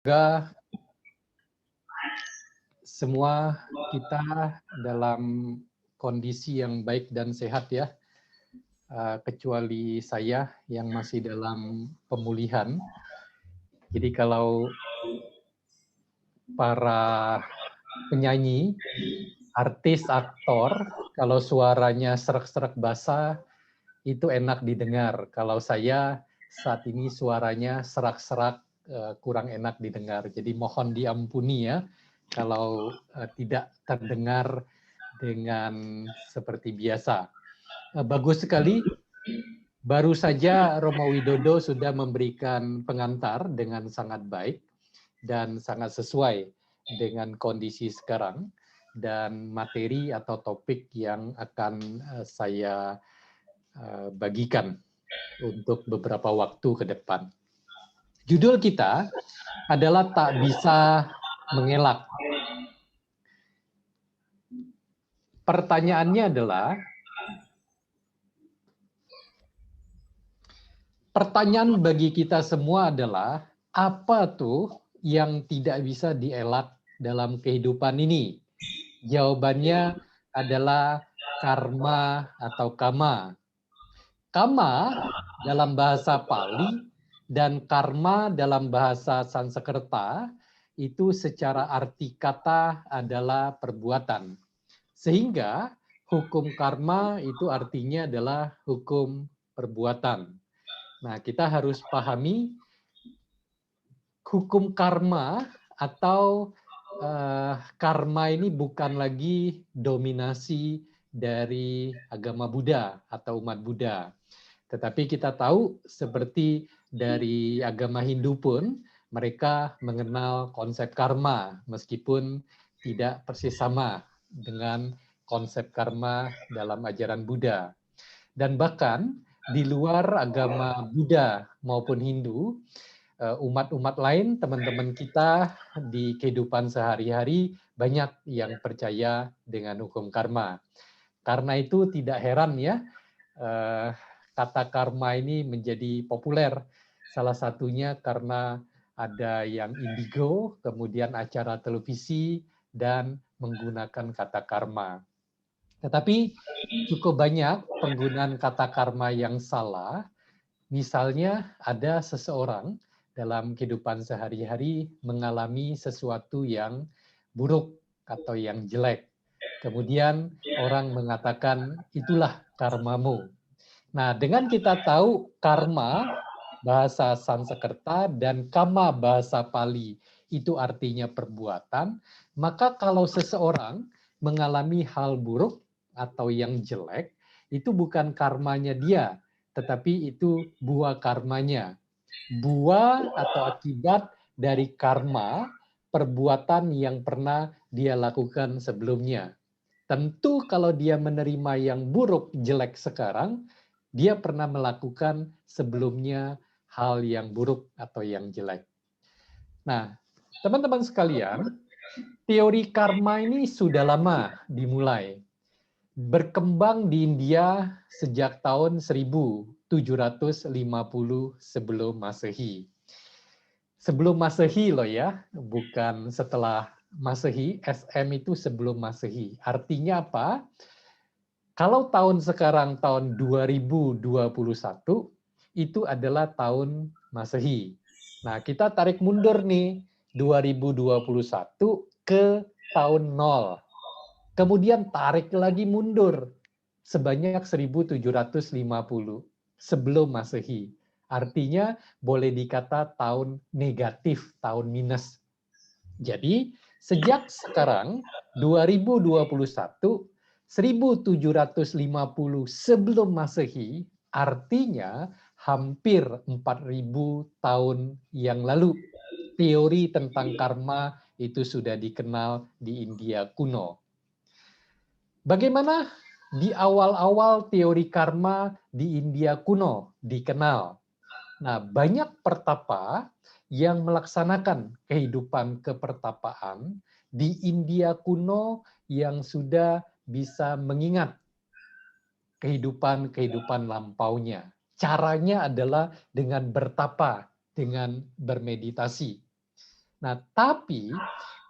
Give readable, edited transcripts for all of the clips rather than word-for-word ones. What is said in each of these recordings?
Semoga semua kita dalam kondisi yang baik dan sehat ya, kecuali saya yang masih dalam pemulihan. Jadi kalau para penyanyi, artis, aktor, kalau suaranya serak-serak basah itu enak didengar. Kalau saya saat ini suaranya serak-serak kurang enak didengar. Jadi mohon diampuni ya kalau tidak terdengar dengan seperti biasa. Bagus sekali. Baru saja Romo Widodo sudah memberikan pengantar dengan sangat baik dan sangat sesuai dengan kondisi sekarang dan materi atau topik yang akan saya bagikan untuk beberapa waktu ke depan. Judul kita adalah tak bisa mengelak. Pertanyaannya adalah, pertanyaan bagi kita semua adalah, apa tuh yang tidak bisa dielak dalam kehidupan ini? Jawabannya adalah karma atau kama. Kama dalam bahasa Pali dan karma dalam bahasa Sanskerta itu secara arti kata adalah perbuatan. Sehingga hukum karma itu artinya adalah hukum perbuatan. Nah, kita harus pahami hukum karma atau karma ini bukan lagi dominasi dari agama Buddha atau umat Buddha. Tetapi kita tahu seperti dari agama Hindu pun mereka mengenal konsep karma meskipun tidak persis sama dengan konsep karma dalam ajaran Buddha. Dan bahkan di luar agama Buddha maupun Hindu, umat-umat lain, teman-teman kita di kehidupan sehari-hari banyak yang percaya dengan hukum karma. Karena itu tidak heran ya, kata karma ini menjadi populer. Salah satunya karena ada yang indigo, kemudian acara televisi, dan menggunakan kata karma. Tetapi cukup banyak penggunaan kata karma yang salah. Misalnya ada seseorang dalam kehidupan sehari-hari mengalami sesuatu yang buruk atau yang jelek. Kemudian orang mengatakan itulah karmamu. Nah, dengan kita tahu karma bahasa Sanskerta dan kama bahasa Pali itu artinya perbuatan, maka kalau seseorang mengalami hal buruk atau yang jelek, itu bukan karmanya dia, tetapi itu buah karmanya. Buah atau akibat dari karma perbuatan yang pernah dia lakukan sebelumnya. Tentu kalau dia menerima yang buruk, jelek sekarang, dia pernah melakukan sebelumnya hal yang buruk atau yang jelek. Nah, teman-teman sekalian, teori karma ini sudah lama dimulai. Berkembang di India sejak tahun 1750 sebelum Masehi. Sebelum Masehi loh ya, bukan setelah Masehi, SM itu sebelum Masehi. Artinya apa? Kalau tahun sekarang tahun 2021 itu adalah tahun Masehi. Nah, kita tarik mundur nih 2021 ke tahun 0. Kemudian tarik lagi mundur sebanyak 1750 sebelum Masehi. Artinya boleh dikata tahun negatif, tahun minus. Jadi sejak sekarang 2021 1750 sebelum Masehi artinya hampir 4000 tahun yang lalu teori tentang karma itu sudah dikenal di India kuno. Bagaimana di awal-awal teori karma di India kuno dikenal? Nah, banyak pertapa yang melaksanakan kehidupan kepertapaan di India kuno yang sudah bisa mengingat kehidupan-kehidupan lampaunya. Caranya adalah dengan bertapa, dengan bermeditasi. Nah, tapi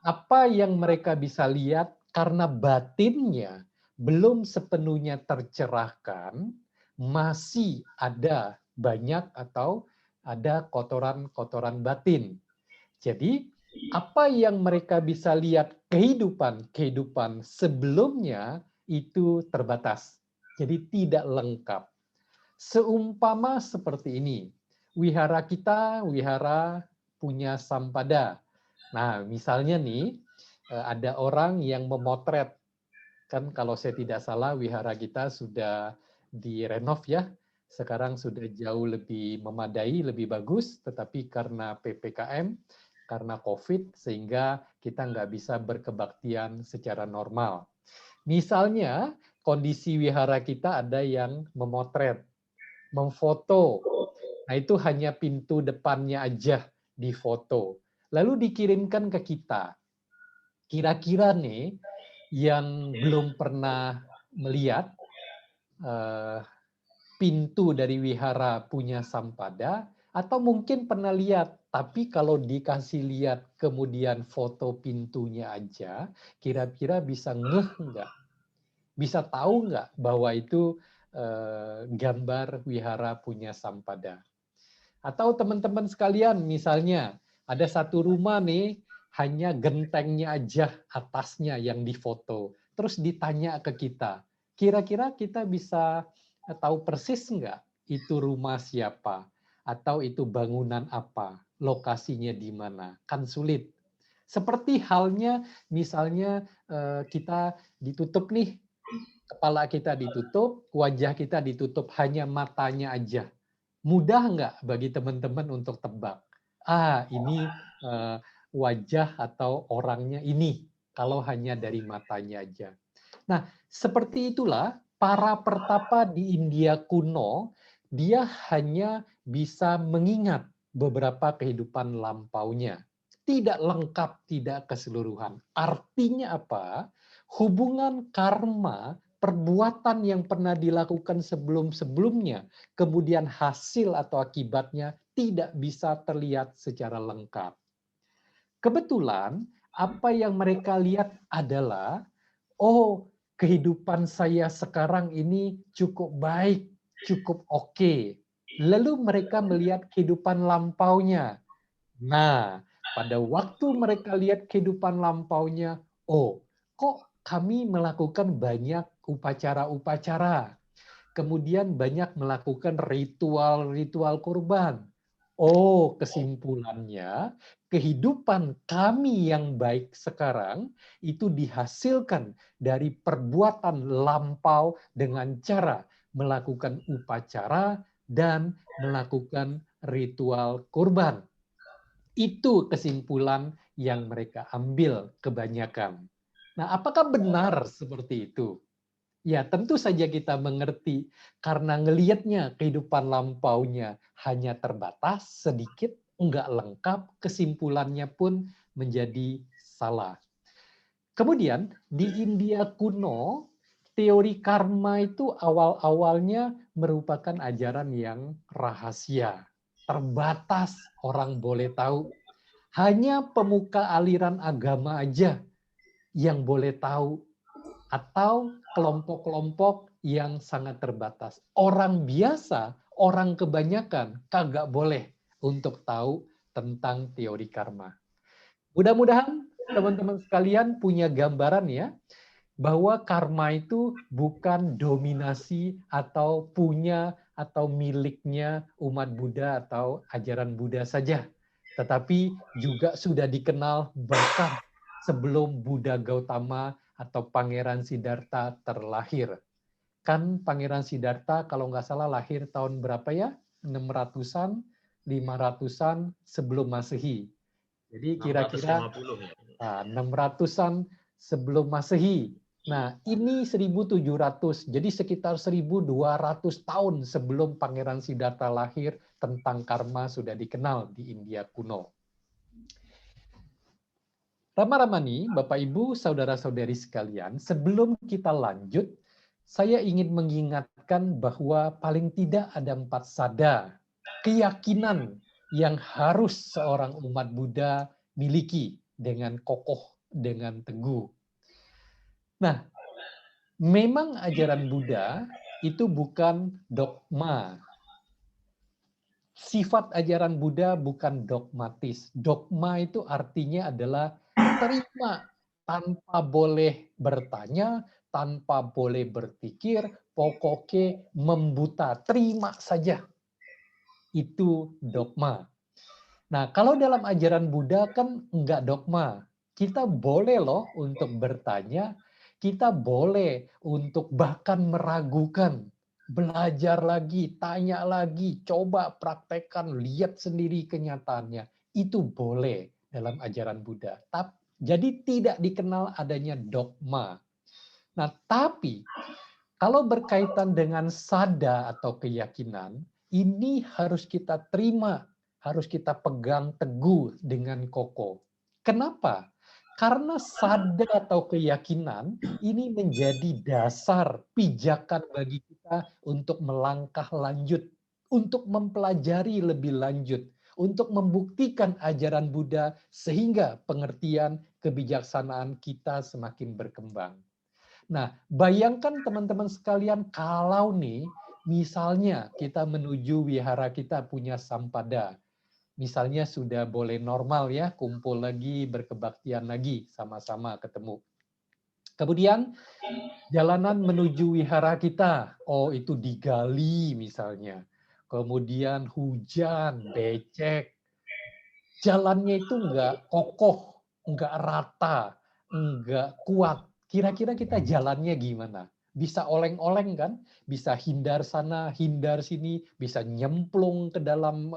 apa yang mereka bisa lihat karena batinnya belum sepenuhnya tercerahkan, masih ada banyak atau ada kotoran-kotoran batin. Jadi, apa yang mereka bisa lihat kehidupan sebelumnya itu terbatas. Jadi tidak lengkap. Seumpama seperti ini, wihara punya sampada. Nah, misalnya nih, ada orang yang memotret. Kan kalau saya tidak salah, wihara kita sudah direnov ya. Sekarang sudah jauh lebih memadai, lebih bagus. Tetapi karena PPKM, karena COVID, sehingga kita nggak bisa berkebaktian secara normal. Misalnya, kondisi wihara kita ada yang memotret, memfoto. Nah, itu hanya pintu depannya aja difoto. Lalu dikirimkan ke kita. Kira-kira nih, yang belum pernah melihat pintu dari wihara punya sampada, atau mungkin pernah lihat, tapi kalau dikasih lihat kemudian foto pintunya aja, kira-kira bisa ngeh nggak? Bisa tahu nggak bahwa itu gambar wihara punya sampada? Atau teman-teman sekalian, misalnya ada satu rumah nih, hanya gentengnya aja atasnya yang difoto. Terus ditanya ke kita, kira-kira kita bisa tahu persis nggak itu rumah siapa? Atau itu bangunan apa? Lokasinya di mana? Kan sulit. Seperti halnya misalnya kita ditutup nih, kepala kita ditutup, wajah kita ditutup, hanya matanya aja. Mudah nggak bagi teman-teman untuk tebak? Ini wajah atau orangnya ini, kalau hanya dari matanya aja. Nah, seperti itulah para pertapa di India kuno, dia hanya bisa mengingat beberapa kehidupan lampaunya. Tidak lengkap, tidak keseluruhan. Artinya apa? Hubungan karma, perbuatan yang pernah dilakukan sebelum-sebelumnya, kemudian hasil atau akibatnya tidak bisa terlihat secara lengkap. Kebetulan apa yang mereka lihat adalah, oh, kehidupan saya sekarang ini cukup baik, cukup oke. Lalu mereka melihat kehidupan lampaunya. Nah, pada waktu mereka lihat kehidupan lampaunya, oh, kok kami melakukan banyak upacara-upacara, kemudian banyak melakukan ritual-ritual kurban. Oh, kesimpulannya, kehidupan kami yang baik sekarang itu dihasilkan dari perbuatan lampau dengan cara melakukan upacara dan melakukan ritual kurban. Itu kesimpulan yang mereka ambil kebanyakan. Nah, apakah benar seperti itu? Ya, tentu saja kita mengerti karena ngelihatnya kehidupan lampaunya hanya terbatas, sedikit, enggak lengkap, kesimpulannya pun menjadi salah. Kemudian di India kuno, teori karma itu awal-awalnya merupakan ajaran yang rahasia, terbatas orang boleh tahu. Hanya pemuka aliran agama aja yang boleh tahu, atau kelompok-kelompok yang sangat terbatas. Orang biasa, orang kebanyakan kagak boleh untuk tahu tentang teori karma. Mudah-mudahan teman-teman sekalian punya gambaran ya, bahwa karma itu bukan dominasi atau punya atau miliknya umat Buddha atau ajaran Buddha saja, tetapi juga sudah dikenal bahkan sebelum Buddha Gautama atau Pangeran Siddhartha terlahir. Kan Pangeran Siddhartha kalau nggak salah lahir tahun berapa ya? 600-an, 500-an sebelum Masehi. Jadi kira-kira 600-an sebelum Masehi. Nah, ini 1700, jadi sekitar 1200 tahun sebelum Pangeran Siddhartha lahir, tentang karma sudah dikenal di India kuno. Rama-Ramani, Bapak Ibu, Saudara-saudari sekalian, sebelum kita lanjut, saya ingin mengingatkan bahwa paling tidak ada 4 sada, keyakinan yang harus seorang umat Buddha miliki dengan kokoh, dengan teguh. Nah, memang ajaran Buddha itu bukan dogma. Sifat ajaran Buddha bukan dogmatis. Dogma itu artinya adalah terima tanpa boleh bertanya, tanpa boleh berpikir, pokoknya membuta, terima saja. Itu dogma. Nah, kalau dalam ajaran Buddha kan enggak dogma. Kita boleh loh untuk bertanya, kita boleh untuk bahkan meragukan, belajar lagi, tanya lagi, coba praktekkan, lihat sendiri kenyataannya. Itu boleh dalam ajaran Buddha. Jadi tidak dikenal adanya dogma. Nah, tapi kalau berkaitan dengan sada atau keyakinan, ini harus kita terima, harus kita pegang teguh dengan kokoh. Kenapa? Karena sada atau keyakinan ini menjadi dasar pijakan bagi kita untuk melangkah lanjut, untuk mempelajari lebih lanjut, untuk membuktikan ajaran Buddha sehingga pengertian kebijaksanaan kita semakin berkembang. Nah, bayangkan teman-teman sekalian kalau nih, misalnya kita menuju wihara kita punya sampada. Misalnya sudah boleh normal ya, kumpul lagi, berkebaktian lagi, sama-sama ketemu. Kemudian jalanan menuju wihara kita, oh itu digali misalnya. Kemudian hujan, becek, jalannya itu nggak kokoh, nggak rata, nggak kuat. Kira-kira kita jalannya gimana? Bisa oleng-oleng kan? Bisa hindar sana, hindar sini, bisa nyemplung ke dalam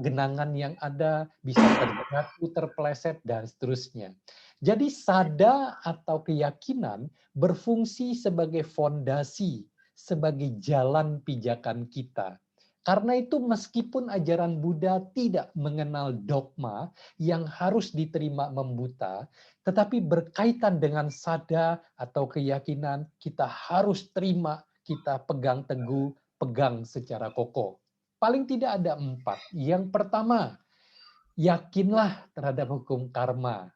genangan yang ada, bisa terjatuh, terpeleset, dan seterusnya. Jadi sada atau keyakinan berfungsi sebagai fondasi, sebagai jalan pijakan kita. Karena itu meskipun ajaran Buddha tidak mengenal dogma yang harus diterima membuta, tetapi berkaitan dengan sada atau keyakinan, kita harus terima, kita pegang teguh, pegang secara kokoh. Paling tidak ada 4. Yang pertama, yakinlah terhadap hukum karma.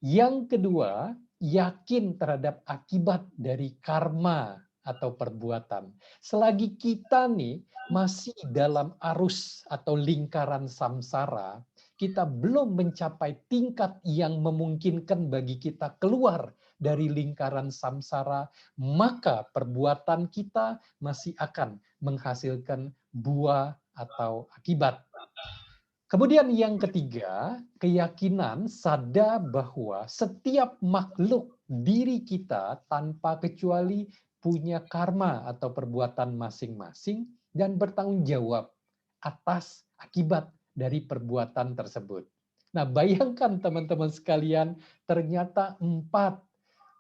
Yang kedua, yakin terhadap akibat dari karma atau perbuatan. Selagi kita nih masih dalam arus atau lingkaran samsara, kita belum mencapai tingkat yang memungkinkan bagi kita keluar dari lingkaran samsara, maka perbuatan kita masih akan menghasilkan buah atau akibat. Kemudian yang ketiga, keyakinan sadar bahwa setiap makhluk diri kita tanpa kecuali punya karma atau perbuatan masing-masing dan bertanggung jawab atas akibat dari perbuatan tersebut. Nah, bayangkan teman-teman sekalian, ternyata 4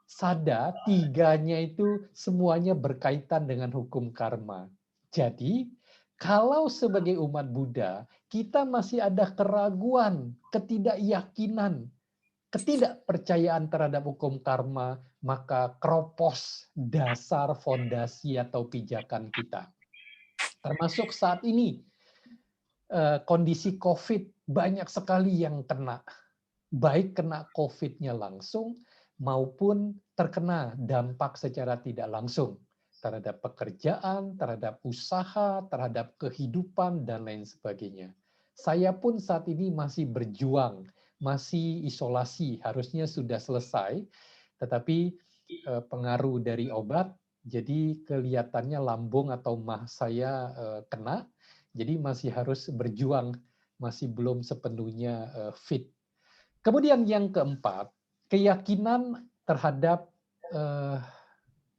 sada, 3-nya itu semuanya berkaitan dengan hukum karma. Jadi, kalau sebagai umat Buddha, kita masih ada keraguan, ketidakyakinan, ketidakpercayaan terhadap hukum karma, maka keropos dasar fondasi atau pijakan kita. Termasuk saat ini, kondisi COVID banyak sekali yang kena. Baik kena COVID-nya langsung, maupun terkena dampak secara tidak langsung terhadap pekerjaan, terhadap usaha, terhadap kehidupan, dan lain sebagainya. Saya pun saat ini masih berjuang, masih isolasi, harusnya sudah selesai, tetapi pengaruh dari obat, jadi kelihatannya lambung atau mah saya kena, jadi masih harus berjuang, masih belum sepenuhnya fit. Kemudian yang keempat, keyakinan terhadap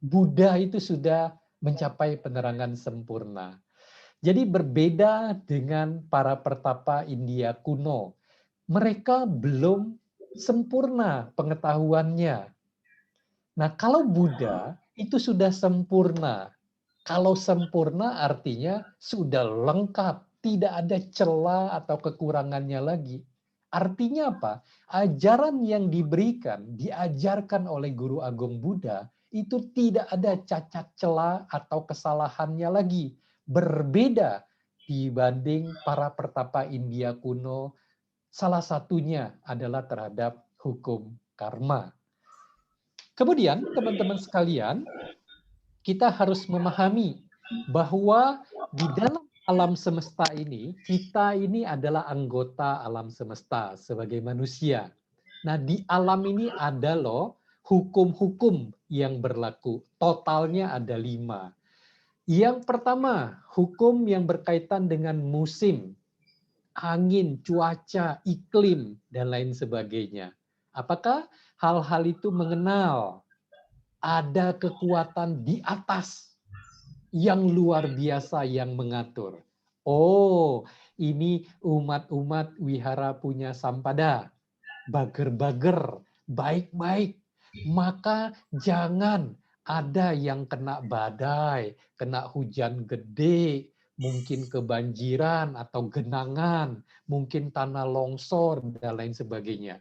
Buddha itu sudah mencapai penerangan sempurna. Jadi berbeda dengan para pertapa India kuno. Mereka belum sempurna pengetahuannya. Nah, kalau Buddha itu sudah sempurna. Kalau sempurna artinya sudah lengkap, tidak ada celah atau kekurangannya lagi. Artinya apa? Ajaran yang diberikan, diajarkan oleh Guru Agung Buddha, itu tidak ada cacat celah atau kesalahannya lagi. Berbeda dibanding para pertapa India kuno Salah satunya adalah terhadap hukum karma. Kemudian, teman-teman sekalian, kita harus memahami bahwa di dalam alam semesta ini, kita ini adalah anggota alam semesta sebagai manusia. Nah, di alam ini ada loh hukum-hukum yang berlaku. Totalnya ada 5. Yang pertama, hukum yang berkaitan dengan musim, angin, cuaca, iklim, dan lain sebagainya. Apakah hal-hal itu mengenal ada kekuatan di atas yang luar biasa yang mengatur? Oh, ini umat-umat wihara punya sampada, bager-bager, baik-baik. Maka jangan ada yang kena badai, kena hujan gede, mungkin kebanjiran atau genangan, mungkin tanah longsor, dan lain sebagainya.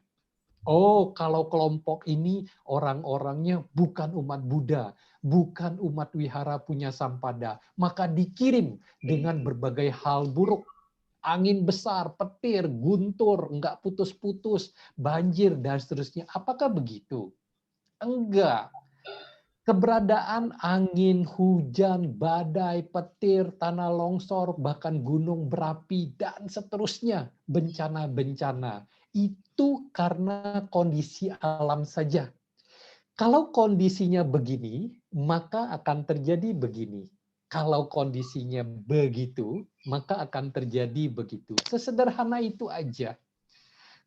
Oh, kalau kelompok ini orang-orangnya bukan umat Buddha, bukan umat wihara punya sampada, maka dikirim dengan berbagai hal buruk. Angin besar, petir, guntur, enggak putus-putus, banjir, dan seterusnya. Apakah begitu? Enggak. Keberadaan angin, hujan, badai, petir, tanah longsor, bahkan gunung berapi, dan seterusnya, bencana-bencana. Itu karena kondisi alam saja. Kalau kondisinya begini, maka akan terjadi begini. Kalau kondisinya begitu, maka akan terjadi begitu. Sesederhana itu aja.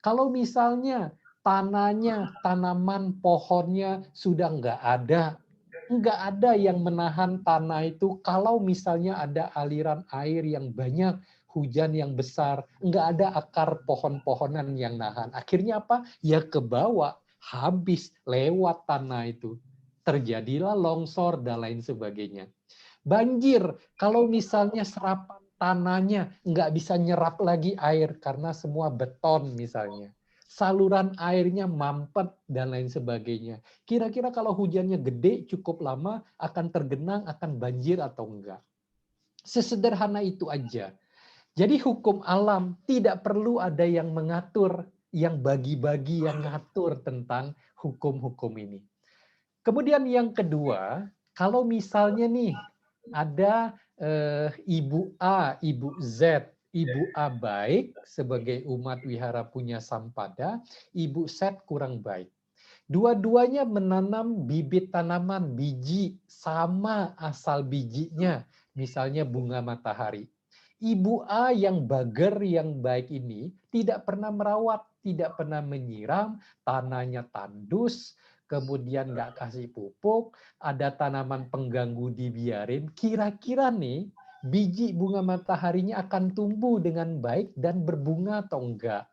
Kalau misalnya tanahnya, tanaman, pohonnya sudah nggak ada yang menahan tanah itu. Kalau misalnya ada aliran air yang banyak, hujan yang besar, nggak ada akar pohon-pohonan yang nahan. Akhirnya apa? Ya ke bawah, habis lewat tanah itu. Terjadilah longsor dan lain sebagainya. Banjir, kalau misalnya serapan tanahnya nggak bisa nyerap lagi air karena semua beton misalnya. Saluran airnya mampet dan lain sebagainya. Kira-kira kalau hujannya gede cukup lama akan tergenang, akan banjir atau enggak? Sesederhana itu aja. Jadi hukum alam tidak perlu ada yang mengatur, yang bagi-bagi, yang ngatur tentang hukum-hukum ini. Kemudian yang kedua, kalau misalnya nih ada Ibu A, Ibu Z, Ibu A baik sebagai umat wihara punya sampada, Ibu Z kurang baik. Dua-duanya menanam bibit tanaman, biji sama asal bijinya, misalnya bunga matahari. Ibu A yang bager, yang baik ini tidak pernah merawat, tidak pernah menyiram, tanahnya tandus, kemudian nggak kasih pupuk, ada tanaman pengganggu dibiarin. Kira-kira nih biji bunga mataharinya akan tumbuh dengan baik dan berbunga atau enggak?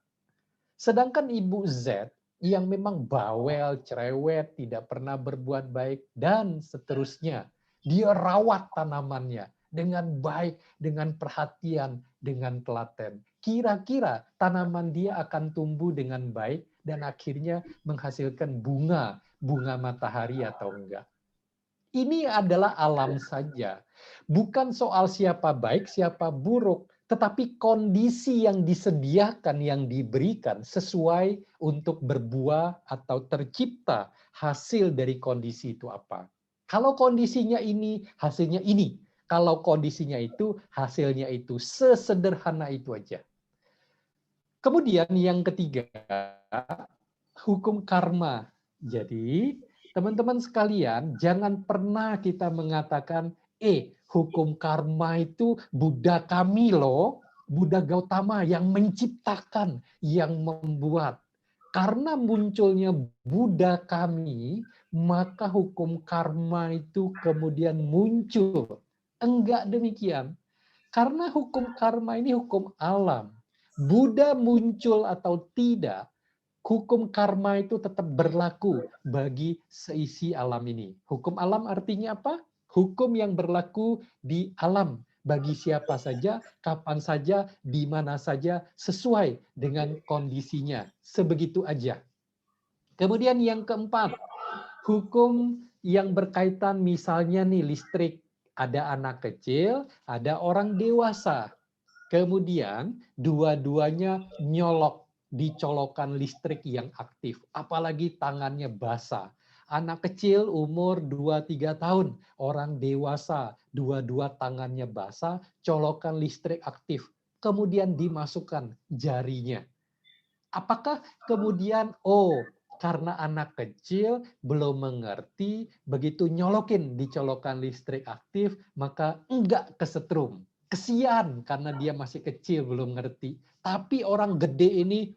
Sedangkan Ibu Z yang memang bawel, cerewet, tidak pernah berbuat baik, dan seterusnya. Dia rawat tanamannya dengan baik, dengan perhatian, dengan telaten. Kira-kira tanaman dia akan tumbuh dengan baik dan akhirnya menghasilkan bunga, bunga matahari atau enggak. Ini adalah alam saja. Bukan soal siapa baik, siapa buruk, tetapi kondisi yang disediakan, yang diberikan sesuai untuk berbuah atau tercipta hasil dari kondisi itu apa. Kalau kondisinya ini, hasilnya ini. Kalau kondisinya itu, hasilnya itu. Sesederhana itu aja. Kemudian yang ketiga, hukum karma. Jadi, teman-teman sekalian, jangan pernah kita mengatakan, hukum karma itu Buddha kami loh, Buddha Gautama yang menciptakan, yang membuat. Karena munculnya Buddha kami, maka hukum karma itu kemudian muncul. Enggak demikian. Karena hukum karma ini hukum alam. Buddha muncul atau tidak, hukum karma itu tetap berlaku bagi seisi alam ini. Hukum alam artinya apa? Hukum yang berlaku di alam bagi siapa saja, kapan saja, di mana saja, sesuai dengan kondisinya. Sebegitu aja. Kemudian yang keempat, hukum yang berkaitan misalnya nih listrik. Ada anak kecil, ada orang dewasa. Kemudian dua-duanya nyolok. dicolokan listrik yang aktif, apalagi tangannya basah. Anak kecil umur 2-3 tahun, orang dewasa, dua-dua tangannya basah, colokan listrik aktif, kemudian dimasukkan jarinya. Apakah kemudian, karena anak kecil belum mengerti, begitu nyolokin dicolokan listrik aktif, maka enggak kesetrum. Kesian karena dia masih kecil belum ngerti. Tapi orang gede ini,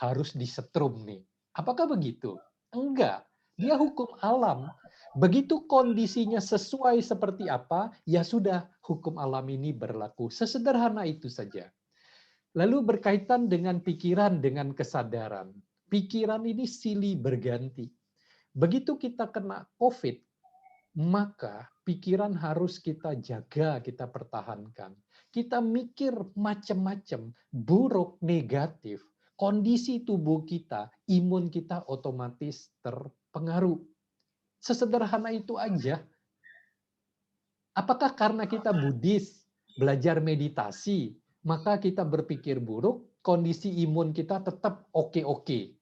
harus disetrum nih. Apakah begitu? Enggak. Dia hukum alam. Begitu kondisinya sesuai seperti apa, ya sudah hukum alam ini berlaku. Sesederhana itu saja. Lalu berkaitan dengan pikiran, dengan kesadaran. Pikiran ini silih berganti. Begitu kita kena COVID, maka pikiran harus kita jaga, kita pertahankan. Kita mikir macam-macam, buruk, negatif, kondisi tubuh kita, imun kita otomatis terpengaruh. Sesederhana itu aja. Apakah karena kita Buddhis, belajar meditasi, maka kita berpikir buruk, kondisi imun kita tetap oke-oke.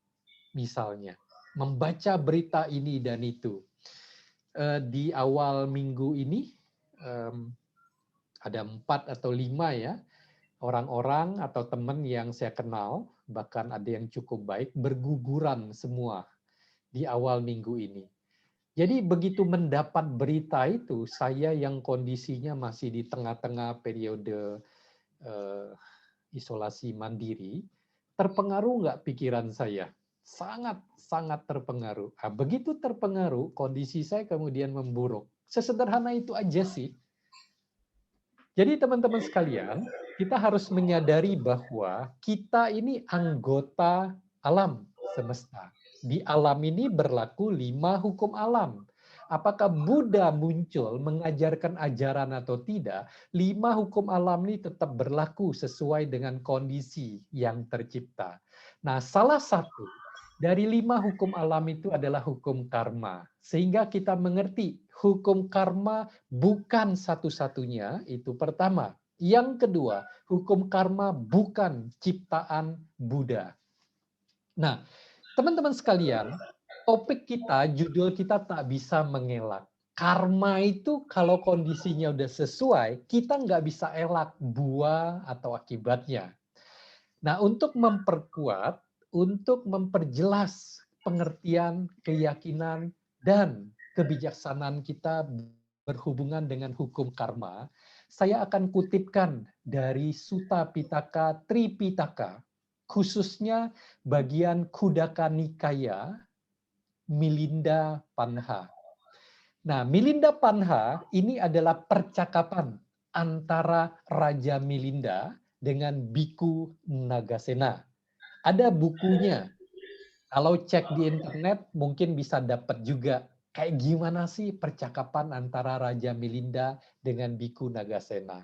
Misalnya, membaca berita ini dan itu. Di awal minggu ini, ada 4 atau 5 ya, orang-orang atau teman yang saya kenal, bahkan ada yang cukup baik, berguguran semua di awal minggu ini. Jadi begitu mendapat berita itu, saya yang kondisinya masih di tengah-tengah periode isolasi mandiri, terpengaruh nggak pikiran saya? Sangat terpengaruh. Nah, begitu terpengaruh, kondisi saya kemudian memburuk. Sesederhana itu aja sih. Jadi teman-teman sekalian, kita harus menyadari bahwa kita ini anggota alam semesta. Di alam ini berlaku 5 hukum alam. Apakah Buddha muncul mengajarkan ajaran atau tidak, 5 hukum alam ini tetap berlaku sesuai dengan kondisi yang tercipta. Nah, salah satu dari 5 hukum alam itu adalah hukum karma. Sehingga kita mengerti hukum karma bukan satu-satunya, itu pertama. Yang kedua, hukum karma bukan ciptaan Buddha. Nah, teman-teman sekalian, topik kita, judul kita tak bisa mengelak. Karma itu kalau kondisinya udah sesuai, kita nggak bisa elak buah atau akibatnya. Nah, untuk memperkuat, untuk memperjelas pengertian, keyakinan, dan kebijaksanaan kita berhubungan dengan hukum karma, saya akan kutipkan dari Sutta Pitaka Tripitaka, khususnya bagian Khuddaka Nikaya, Milinda Panha. Nah, Milinda Panha ini adalah percakapan antara Raja Milinda dengan Biku Nagasena. Ada bukunya. Kalau cek di internet mungkin bisa dapat juga. Kayak gimana sih percakapan antara Raja Milinda dengan Biku Nagasena.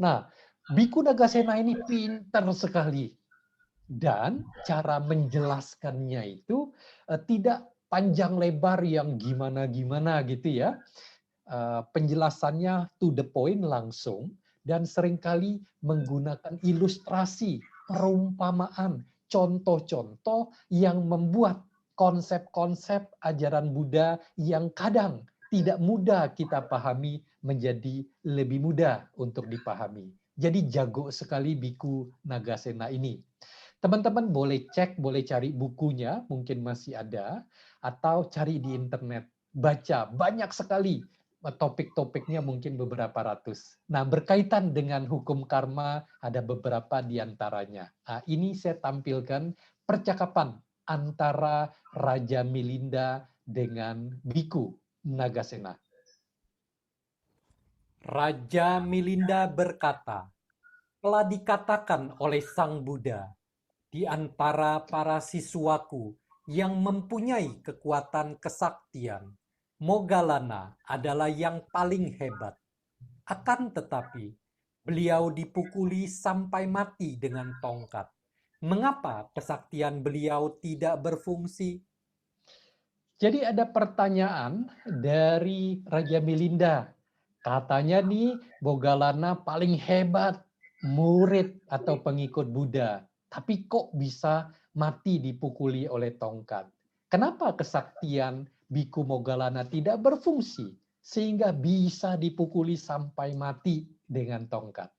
Nah, Biku Nagasena ini pintar sekali. Dan cara menjelaskannya itu tidak panjang lebar yang gimana-gimana gitu ya. Penjelasannya to the point langsung dan seringkali menggunakan ilustrasi, perumpamaan, contoh-contoh yang membuat konsep-konsep ajaran Buddha yang kadang tidak mudah kita pahami menjadi lebih mudah untuk dipahami. Jadi jago sekali Biku Nagasena ini. Teman-teman boleh cek, boleh cari bukunya, mungkin masih ada, atau cari di internet. Baca, banyak sekali topik-topiknya mungkin beberapa ratus. Nah, berkaitan dengan hukum karma ada beberapa di antaranya. Nah, ini saya tampilkan percakapan antara Raja Milinda dengan Biku Nagasena. Raja Milinda berkata, telah dikatakan oleh Sang Buddha, di antara para siswaku yang mempunyai kekuatan kesaktian, Moggallana adalah yang paling hebat. Akan tetapi, beliau dipukuli sampai mati dengan tongkat. Mengapa kesaktian beliau tidak berfungsi? Jadi ada pertanyaan dari Raja Milinda. Katanya nih, Moggallana paling hebat, murid atau pengikut Buddha. tapi kok bisa mati dipukuli oleh tongkat? Kenapa kesaktian Biku Moggallana tidak berfungsi sehingga bisa dipukuli sampai mati dengan tongkat?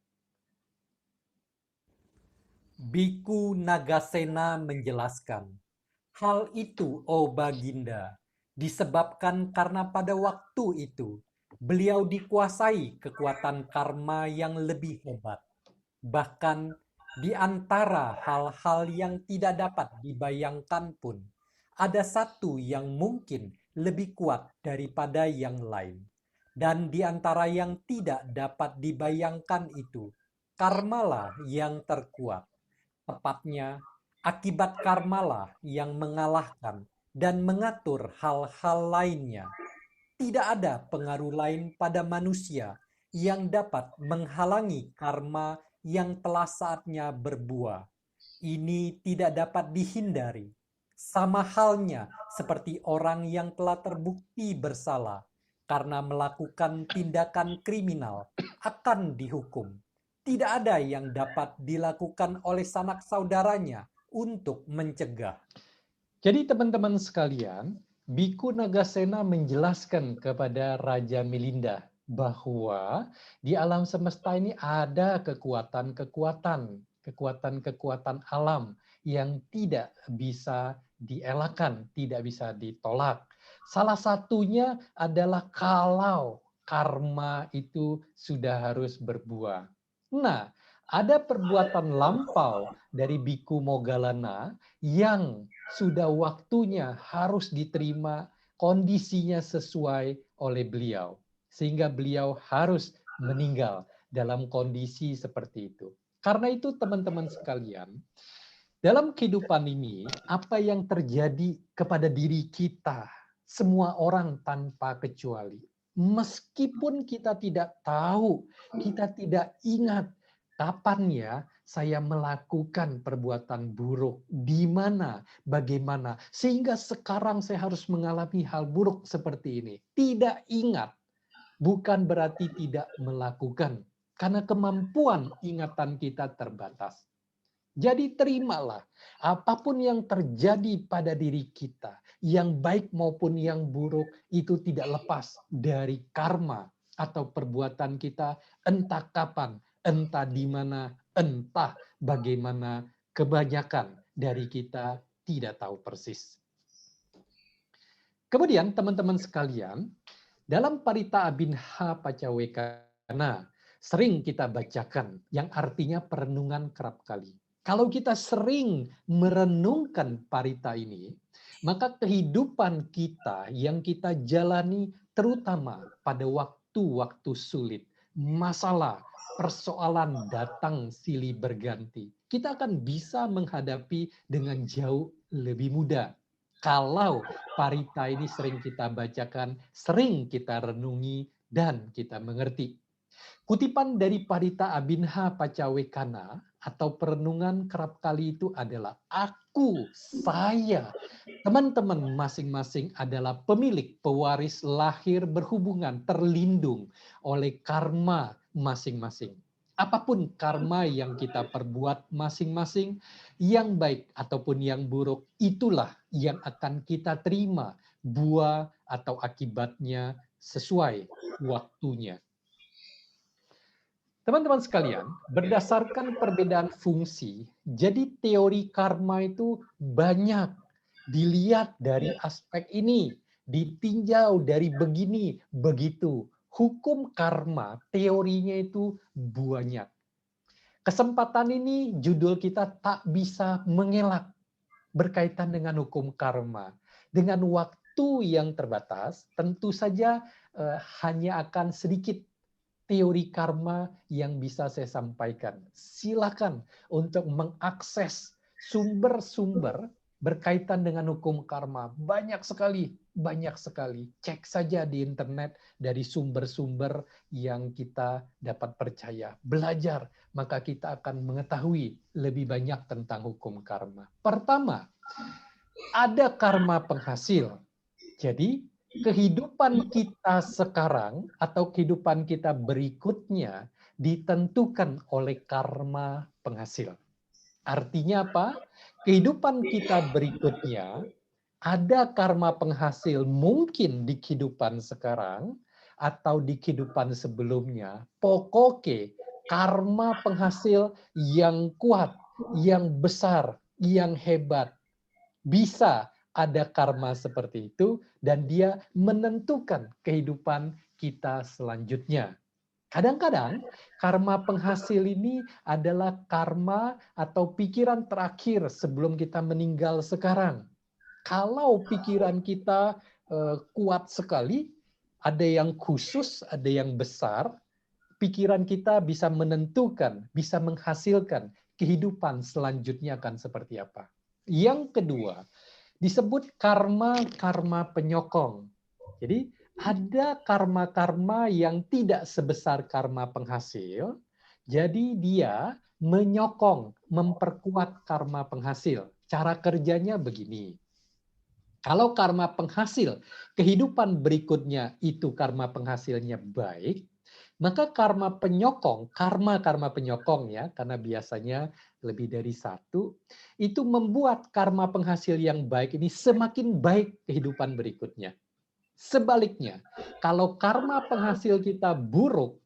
Biku Nagasena menjelaskan, hal itu, oh Baginda, disebabkan karena pada waktu itu beliau dikuasai kekuatan karma yang lebih hebat. Bahkan di antara hal-hal yang tidak dapat dibayangkan pun, ada satu yang mungkin lebih kuat daripada yang lain. Dan di antara yang tidak dapat dibayangkan itu, karmalah yang terkuat. Tepatnya, akibat karmalah yang mengalahkan dan mengatur hal-hal lainnya. Tidak ada pengaruh lain pada manusia yang dapat menghalangi karma yang telah saatnya berbuah. Ini tidak dapat dihindari. Sama halnya seperti orang yang telah terbukti bersalah karena melakukan tindakan kriminal akan dihukum. Tidak ada yang dapat dilakukan oleh sanak saudaranya untuk mencegah. Jadi teman-teman sekalian, Biku Nagasena menjelaskan kepada Raja Milinda bahwa di alam semesta ini ada kekuatan-kekuatan alam yang tidak bisa dielakkan, tidak bisa ditolak. Salah satunya adalah kalau karma itu sudah harus berbuah. Nah, ada perbuatan lampau dari Biku Moggallana yang sudah waktunya harus diterima, kondisinya sesuai oleh beliau. Sehingga beliau harus meninggal dalam kondisi seperti itu. Karena itu teman-teman sekalian, dalam kehidupan ini, apa yang terjadi kepada diri kita, semua orang tanpa kecuali, meskipun kita tidak tahu, kita tidak ingat kapan ya saya melakukan perbuatan buruk, di mana, bagaimana, sehingga sekarang saya harus mengalami hal buruk seperti ini. Tidak ingat, bukan berarti tidak melakukan, karena kemampuan ingatan kita terbatas. Jadi terimalah apapun yang terjadi pada diri kita, yang baik maupun yang buruk, itu tidak lepas dari karma atau perbuatan kita, entah kapan, entah di mana, entah bagaimana, kebanyakan dari kita tidak tahu persis. Kemudian teman-teman sekalian, dalam Parita Abhinha Pacawekana sering kita bacakan yang artinya perenungan kerap kali. Kalau kita sering merenungkan parita ini, maka kehidupan kita yang kita jalani terutama pada waktu-waktu sulit, masalah, persoalan datang silih berganti, kita akan bisa menghadapi dengan jauh lebih mudah. Kalau parita ini sering kita bacakan, sering kita renungi, dan kita mengerti. Kutipan dari Parita Abhinha Pacawekana atau perenungan kerap kali itu adalah aku, saya, teman-teman masing-masing adalah pemilik pewaris lahir berhubungan terlindung oleh karma masing-masing. Apapun karma yang kita perbuat masing-masing, yang baik ataupun yang buruk, itulah yang akan kita terima buah atau akibatnya sesuai waktunya. Teman-teman sekalian, berdasarkan perbedaan fungsi, jadi teori karma itu banyak dilihat dari aspek ini, ditinjau dari begini, begitu. Hukum karma, teorinya itu banyak. Kesempatan ini judul kita tak bisa mengelak berkaitan dengan hukum karma. Dengan waktu yang terbatas, tentu saja hanya akan sedikit teori karma yang bisa saya sampaikan. Silakan untuk mengakses sumber-sumber berkaitan dengan hukum karma. Banyak sekali, banyak sekali. Cek saja di internet dari sumber-sumber yang kita dapat percaya. Belajar, maka kita akan mengetahui lebih banyak tentang hukum karma. Pertama, ada karma penghasil. Jadi, kehidupan kita sekarang atau kehidupan kita berikutnya ditentukan oleh karma penghasil. Artinya apa? Kehidupan kita berikutnya ada karma penghasil mungkin di kehidupan sekarang atau di kehidupan sebelumnya. Pokoknya karma penghasil yang kuat, yang besar, yang hebat. Bisa ada karma seperti itu dan dia menentukan kehidupan kita selanjutnya. Kadang-kadang karma penghasil ini adalah karma atau pikiran terakhir sebelum kita meninggal sekarang. Kalau pikiran kita kuat sekali, ada yang khusus, ada yang besar, pikiran kita bisa menentukan, bisa menghasilkan kehidupan selanjutnya akan seperti apa. Yang kedua, disebut karma-karma penyokong. Jadi ada karma-karma yang tidak sebesar karma penghasil, jadi dia menyokong, memperkuat karma penghasil. Cara kerjanya begini. Kalau karma penghasil, kehidupan berikutnya itu karma penghasilnya baik, maka karma penyokong, karma-karma penyokong ya, karena biasanya lebih dari satu, itu membuat karma penghasil yang baik ini semakin baik kehidupan berikutnya. Sebaliknya, kalau karma penghasil kita buruk,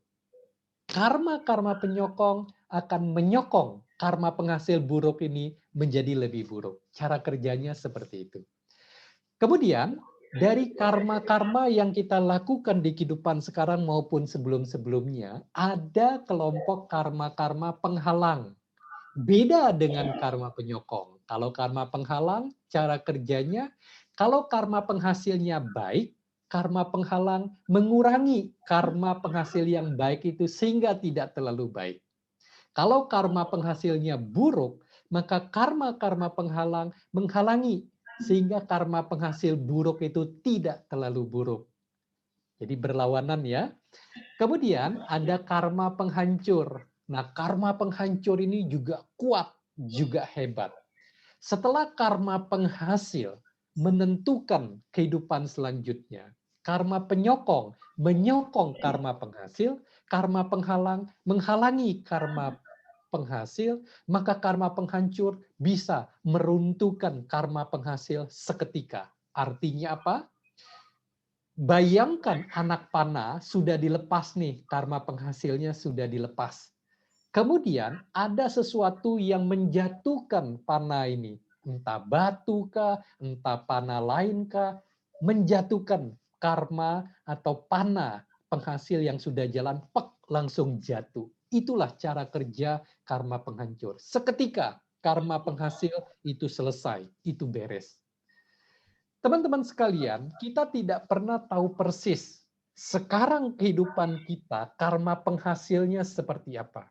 karma-karma penyokong akan menyokong karma penghasil buruk ini menjadi lebih buruk. Cara kerjanya seperti itu. Kemudian, dari karma-karma yang kita lakukan di kehidupan sekarang maupun sebelum-sebelumnya, ada kelompok karma-karma penghalang. Beda dengan karma penyokong. Kalau karma penghalang, cara kerjanya, kalau karma penghasilnya baik, karma penghalang mengurangi karma penghasil yang baik itu sehingga tidak terlalu baik. Kalau karma penghasilnya buruk, maka karma-karma penghalang menghalangi sehingga karma penghasil buruk itu tidak terlalu buruk. Jadi berlawanan ya. Kemudian ada karma penghancur. Nah, karma penghancur ini juga kuat, juga hebat. Setelah karma penghasil menentukan kehidupan selanjutnya, karma penyokong menyokong karma penghasil, karma penghalang menghalangi karma penghasil, maka karma penghancur bisa meruntuhkan karma penghasil seketika. Artinya apa? Bayangkan anak panah sudah dilepas nih, karma penghasilnya sudah dilepas. Kemudian ada sesuatu yang menjatuhkan panah ini. Entah batu kah, entah panah lain kah, menjatuhkan karma atau panah penghasil yang sudah jalan, pek, langsung jatuh. Itulah cara kerja karma penghancur. Seketika karma penghasil itu selesai, itu beres. Teman-teman sekalian, kita tidak pernah tahu persis sekarang kehidupan kita, karma penghasilnya seperti apa.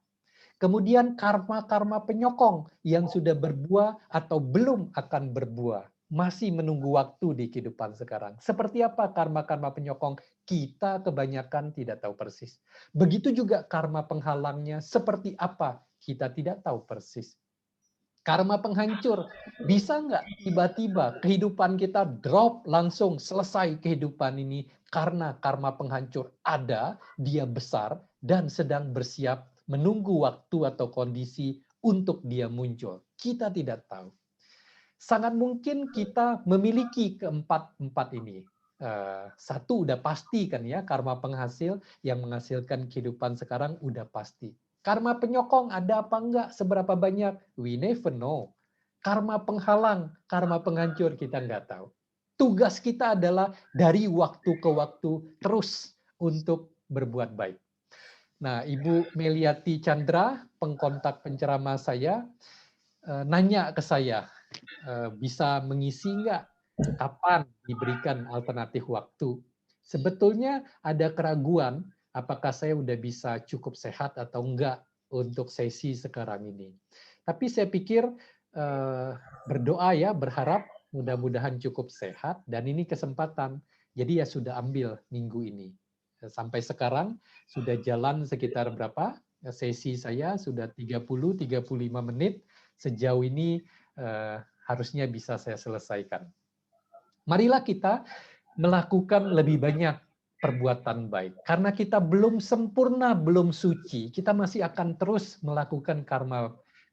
Kemudian karma-karma penyokong yang sudah berbuah atau belum akan berbuah. Masih menunggu waktu di kehidupan sekarang. Seperti apa karma-karma penyokong? Kita kebanyakan tidak tahu persis. Begitu juga karma penghalangnya seperti apa? Kita tidak tahu persis. Karma penghancur, bisa nggak tiba-tiba kehidupan kita drop langsung selesai kehidupan ini karena karma penghancur ada, dia besar dan sedang bersiap menunggu waktu atau kondisi untuk dia muncul. Kita tidak tahu. Sangat mungkin kita memiliki keempat-empat ini. Satu udah pasti kan ya, karma penghasil yang menghasilkan kehidupan sekarang udah pasti. Karma penyokong ada apa enggak? Seberapa banyak? We never know. Karma penghalang, karma penghancur kita nggak tahu. Tugas kita adalah dari waktu ke waktu terus untuk berbuat baik. Nah, Ibu Meliati Chandra, pengkontak penceramah saya, nanya ke saya, bisa mengisi nggak? Kapan diberikan alternatif waktu? Sebetulnya ada keraguan apakah saya udah bisa cukup sehat atau enggak untuk sesi sekarang ini. Tapi saya pikir berdoa ya, berharap mudah-mudahan cukup sehat dan ini kesempatan. Jadi ya sudah ambil minggu ini. Sampai sekarang sudah jalan sekitar berapa? Sesi saya sudah 30-35 menit. Sejauh ini harusnya bisa saya selesaikan. Marilah kita melakukan lebih banyak perbuatan baik. Karena kita belum sempurna, belum suci, kita masih akan terus melakukan karma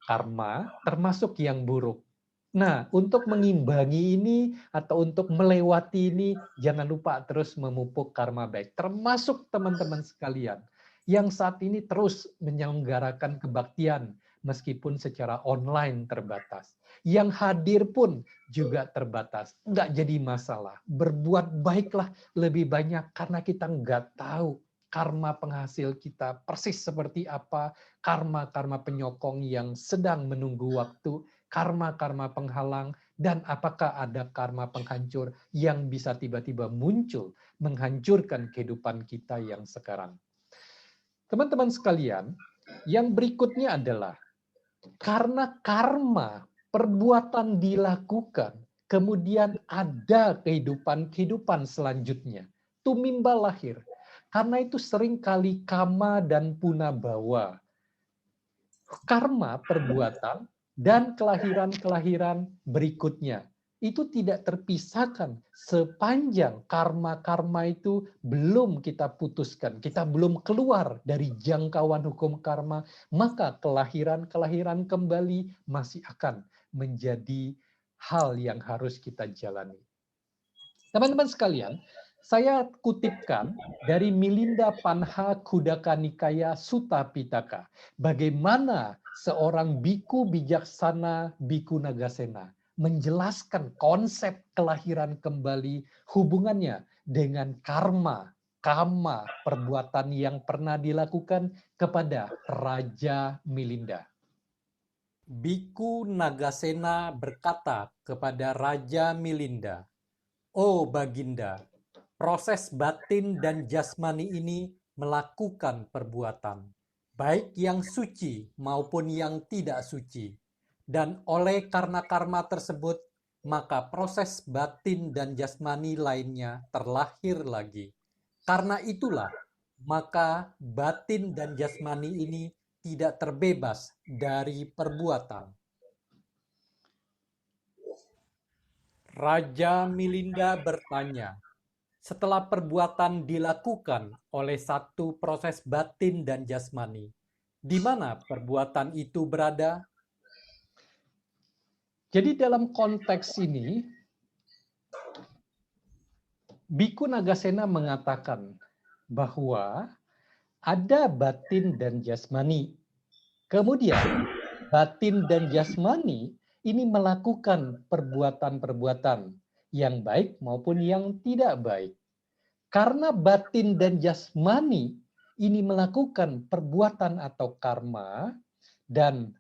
karma termasuk yang buruk. Nah, untuk mengimbangi ini atau untuk melewati ini, jangan lupa terus memupuk karma baik. Termasuk teman-teman sekalian yang saat ini terus menyelenggarakan kebaktian meskipun secara online terbatas. Yang hadir pun juga terbatas. Nggak jadi masalah. Berbuat baiklah lebih banyak karena kita nggak tahu karma penghasil kita persis seperti apa, karma-karma penyokong yang sedang menunggu waktu, karma-karma penghalang, dan apakah ada karma penghancur yang bisa tiba-tiba muncul menghancurkan kehidupan kita yang sekarang. Teman-teman sekalian, yang berikutnya adalah karena karma perbuatan dilakukan, kemudian ada kehidupan-kehidupan selanjutnya. Tumimba lahir. Karena itu seringkali kama dan puna bawa. Karma perbuatan dan kelahiran-kelahiran berikutnya. Itu tidak terpisahkan sepanjang karma-karma itu belum kita putuskan. Kita belum keluar dari jangkauan hukum karma, maka kelahiran-kelahiran kembali masih akan menjadi hal yang harus kita jalani. Teman-teman sekalian, saya kutipkan dari Milinda Panha Kudaka Nikaya Sutta Pitaka. Bagaimana seorang biku bijaksana, biku Nagasena, menjelaskan konsep kelahiran kembali, hubungannya dengan karma, kama, perbuatan yang pernah dilakukan kepada Raja Milinda. Biku Nagasena berkata kepada Raja Milinda, "Oh Baginda, proses batin dan jasmani ini melakukan perbuatan, baik yang suci maupun yang tidak suci. Dan oleh karena karma tersebut, maka proses batin dan jasmani lainnya terlahir lagi. Karena itulah, maka batin dan jasmani ini tidak terbebas dari perbuatan." Raja Milinda bertanya, setelah perbuatan dilakukan oleh satu proses batin dan jasmani, di mana perbuatan itu berada? Jadi dalam konteks ini, Biku Nagasena mengatakan bahwa ada batin dan jasmani. Kemudian batin dan jasmani ini melakukan perbuatan-perbuatan yang baik maupun yang tidak baik. Karena batin dan jasmani ini melakukan perbuatan atau karma, dan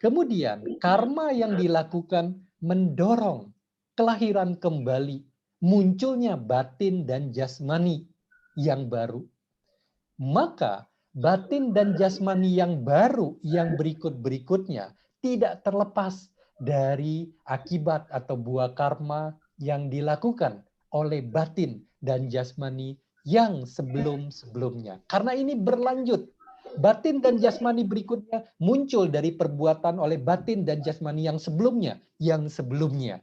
kemudian karma yang dilakukan mendorong kelahiran kembali, munculnya batin dan jasmani yang baru. Maka batin dan jasmani yang baru yang berikut-berikutnya tidak terlepas dari akibat atau buah karma yang dilakukan oleh batin dan jasmani yang sebelum-sebelumnya. Karena ini berlanjut. Batin dan jasmani berikutnya muncul dari perbuatan oleh batin dan jasmani yang sebelumnya.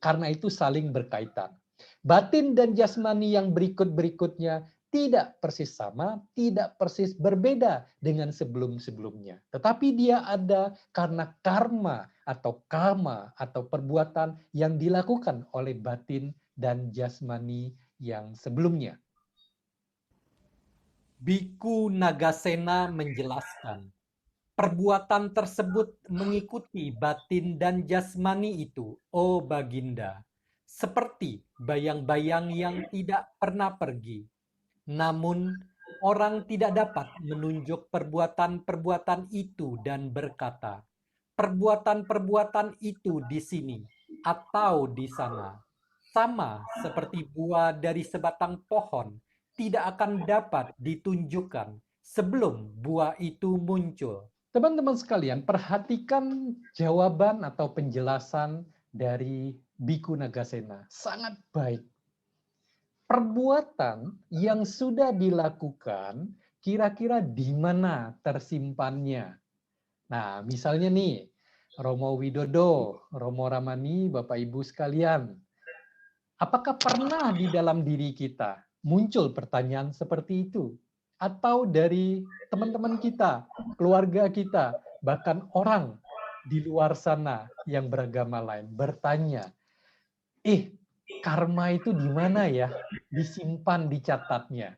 Karena itu saling berkaitan. Batin dan jasmani yang berikut-berikutnya tidak persis sama, tidak persis berbeda dengan sebelum-sebelumnya. Tetapi dia ada karena karma atau kama atau perbuatan yang dilakukan oleh batin dan jasmani yang sebelumnya. Biku Nagasena menjelaskan, perbuatan tersebut mengikuti batin dan jasmani itu, oh Baginda, seperti bayang-bayang yang tidak pernah pergi. Namun, orang tidak dapat menunjuk perbuatan-perbuatan itu dan berkata, perbuatan-perbuatan itu di sini atau di sana. Sama seperti buah dari sebatang pohon tidak akan dapat ditunjukkan sebelum buah itu muncul. Teman-teman sekalian, perhatikan jawaban atau penjelasan dari Biku Nagasena. Sangat baik. Perbuatan yang sudah dilakukan, kira-kira di mana tersimpannya? Nah, misalnya nih, Romo Widodo, Romo Ramani, Bapak Ibu sekalian, apakah pernah di dalam diri kita muncul pertanyaan seperti itu? Atau dari teman-teman kita, keluarga kita, bahkan orang di luar sana yang beragama lain bertanya, karma itu di mana ya? Disimpan, dicatatnya.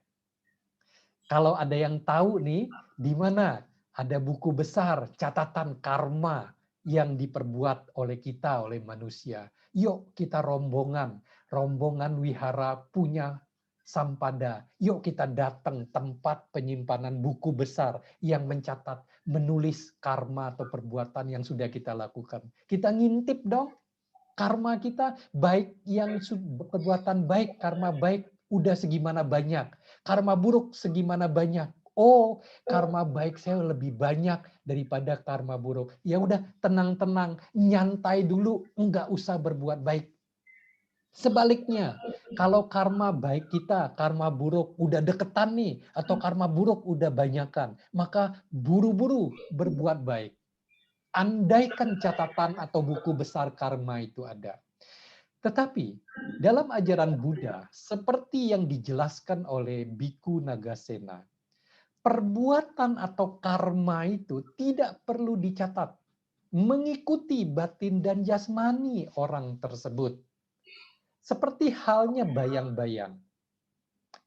Kalau ada yang tahu nih, di mana ada buku besar catatan karma yang diperbuat oleh kita, oleh manusia. Yuk kita rombongan wihara punya Sampada. Yuk kita datang tempat penyimpanan buku besar yang mencatat, menulis karma atau perbuatan yang sudah kita lakukan. Kita ngintip dong karma kita, baik yang perbuatan baik, karma baik udah segimana banyak, karma buruk segimana banyak. Oh, karma baik saya lebih banyak daripada karma buruk. Ya udah, tenang-tenang, nyantai dulu, enggak usah berbuat baik. Sebaliknya, kalau karma baik kita, karma buruk udah deketan nih, atau karma buruk udah banyakan, maka buru-buru berbuat baik. Andaikan catatan atau buku besar karma itu ada. Tetapi dalam ajaran Buddha, seperti yang dijelaskan oleh Biku Nagasena, perbuatan atau karma itu tidak perlu dicatat, mengikuti batin dan jasmani orang tersebut. Seperti halnya bayang-bayang.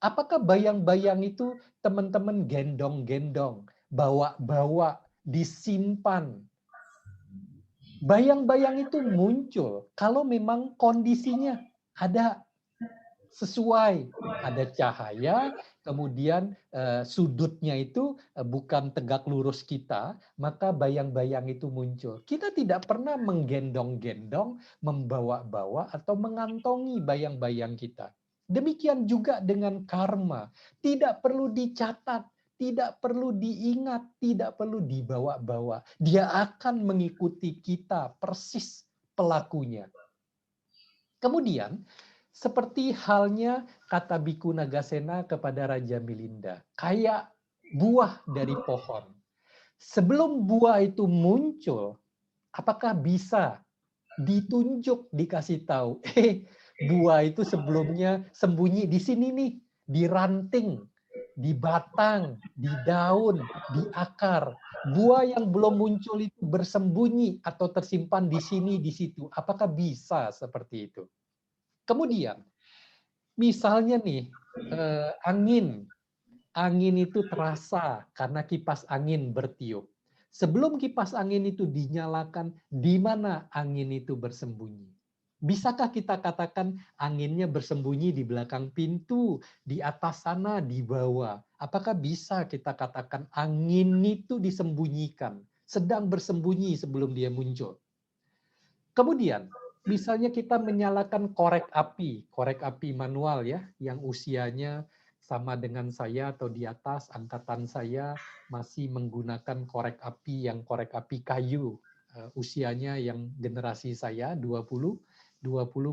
Apakah bayang-bayang itu teman-teman gendong-gendong, bawa-bawa, disimpan? Bayang-bayang itu muncul kalau memang kondisinya ada sesuai, ada cahaya, kemudian sudutnya itu bukan tegak lurus kita, maka bayang-bayang itu muncul. Kita tidak pernah menggendong-gendong, membawa-bawa, atau mengantongi bayang-bayang kita. Demikian juga dengan karma. Tidak perlu dicatat, tidak perlu diingat, tidak perlu dibawa-bawa. Dia akan mengikuti kita persis pelakunya. Kemudian, seperti halnya kata Biku Nagasena kepada Raja Milinda, kayak buah dari pohon. Sebelum buah itu muncul, apakah bisa ditunjuk, dikasih tahu, buah itu sebelumnya sembunyi di sini nih, di ranting, di batang, di daun, di akar. Buah yang belum muncul itu bersembunyi atau tersimpan di sini, di situ. Apakah bisa seperti itu? Kemudian, misalnya nih, angin itu terasa karena kipas angin bertiup. Sebelum kipas angin itu dinyalakan, di mana angin itu bersembunyi? Bisakah kita katakan anginnya bersembunyi di belakang pintu, di atas sana, di bawah? Apakah bisa kita katakan angin itu disembunyikan, sedang bersembunyi sebelum dia muncul? Kemudian, misalnya kita menyalakan korek api manual ya, yang usianya sama dengan saya atau di atas angkatan saya masih menggunakan korek api kayu. Usianya yang generasi saya 20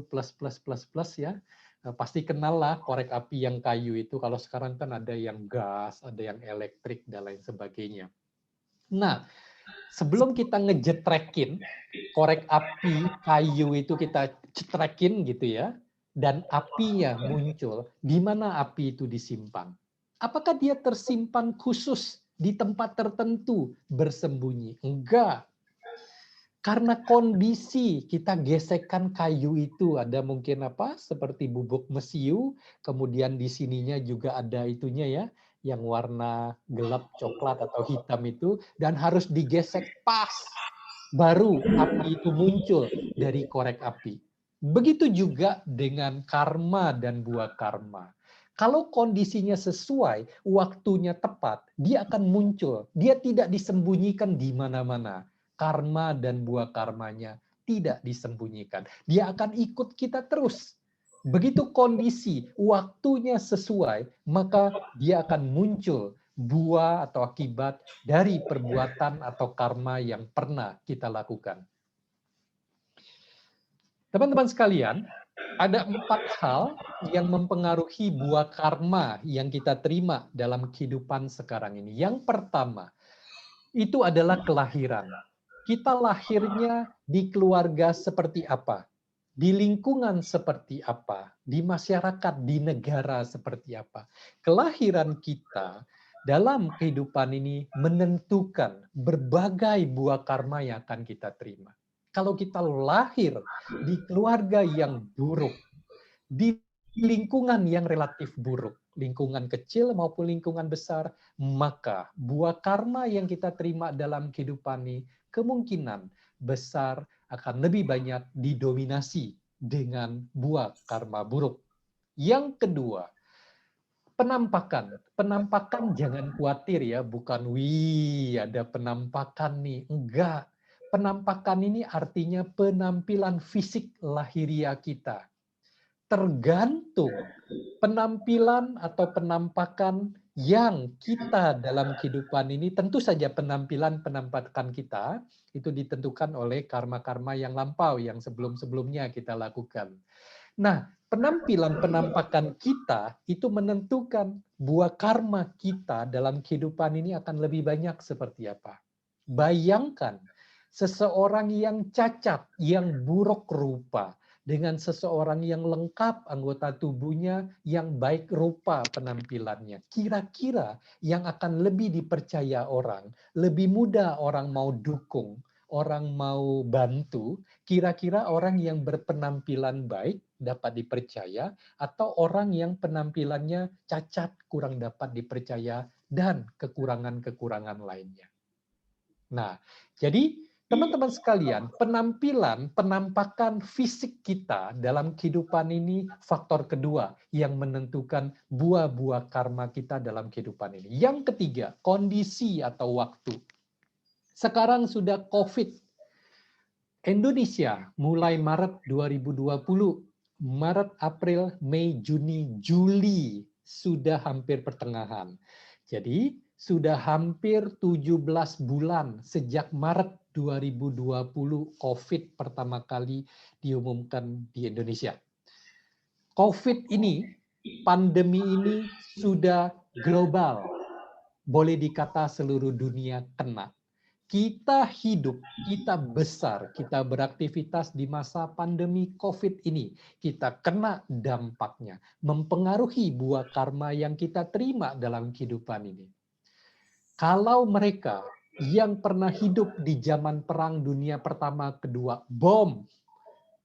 plus ya. Pasti kenal lah korek api yang kayu itu. Kalau sekarang kan ada yang gas, ada yang elektrik dan lain sebagainya. Nah, sebelum kita ngejetrekin korek api kayu itu kita cetrekin gitu ya, dan apinya muncul, di mana api itu disimpan? Apakah dia tersimpan khusus di tempat tertentu bersembunyi? Enggak. Karena kondisi kita gesekkan kayu itu, ada mungkin apa seperti bubuk mesiu, kemudian di sininya juga ada itunya ya, yang warna gelap coklat atau hitam itu, dan harus digesek pas, baru api itu muncul dari korek api. Begitu juga dengan karma dan buah karma. Kalau kondisinya sesuai, waktunya tepat, dia akan muncul. Dia tidak disembunyikan di mana-mana. Karma dan buah karmanya tidak disembunyikan. Dia akan ikut kita terus. Begitu kondisi, waktunya sesuai, maka dia akan muncul buah atau akibat dari perbuatan atau karma yang pernah kita lakukan. Teman-teman sekalian, ada 4 hal yang mempengaruhi buah karma yang kita terima dalam kehidupan sekarang ini. Yang pertama, itu adalah kelahiran. Kita lahirnya di keluarga seperti apa? Di lingkungan seperti apa? Di masyarakat, di negara seperti apa? Kelahiran kita dalam kehidupan ini menentukan berbagai buah karma yang akan kita terima. Kalau kita lahir di keluarga yang buruk, di lingkungan yang relatif buruk, lingkungan kecil maupun lingkungan besar, maka buah karma yang kita terima dalam kehidupan ini kemungkinan besar akan lebih banyak didominasi dengan buah karma buruk. Yang kedua, penampakan. Penampakan jangan khawatir ya, bukan wih ada penampakan nih. Enggak. Penampakan ini artinya penampilan fisik lahiriah kita. Tergantung penampilan atau penampakan yang kita dalam kehidupan ini, tentu saja penampilan-penampakan kita itu ditentukan oleh karma-karma yang lampau, yang sebelum-sebelumnya kita lakukan. Nah, penampilan-penampakan kita itu menentukan buah karma kita dalam kehidupan ini akan lebih banyak seperti apa. Bayangkan, seseorang yang cacat, yang buruk rupa, dengan seseorang yang lengkap anggota tubuhnya, yang baik rupa penampilannya. Kira-kira yang akan lebih dipercaya orang, lebih mudah orang mau dukung, orang mau bantu, kira-kira orang yang berpenampilan baik dapat dipercaya, atau orang yang penampilannya cacat, kurang dapat dipercaya, dan kekurangan-kekurangan lainnya. Nah, jadi teman-teman sekalian, penampilan, penampakan fisik kita dalam kehidupan ini faktor kedua yang menentukan buah-buah karma kita dalam kehidupan ini. Yang ketiga, kondisi atau waktu. Sekarang sudah COVID. Indonesia mulai Maret 2020, Maret, April, Mei, Juni, Juli sudah hampir pertengahan. Jadi sudah hampir 17 bulan sejak Maret 2020 COVID pertama kali diumumkan di Indonesia. COVID ini, pandemi ini sudah global. Boleh dikata seluruh dunia kena. Kita hidup, kita besar, kita beraktivitas di masa pandemi COVID ini. Kita kena dampaknya, mempengaruhi buah karma yang kita terima dalam kehidupan ini. Kalau mereka yang pernah hidup di zaman Perang Dunia Pertama, Kedua, bom,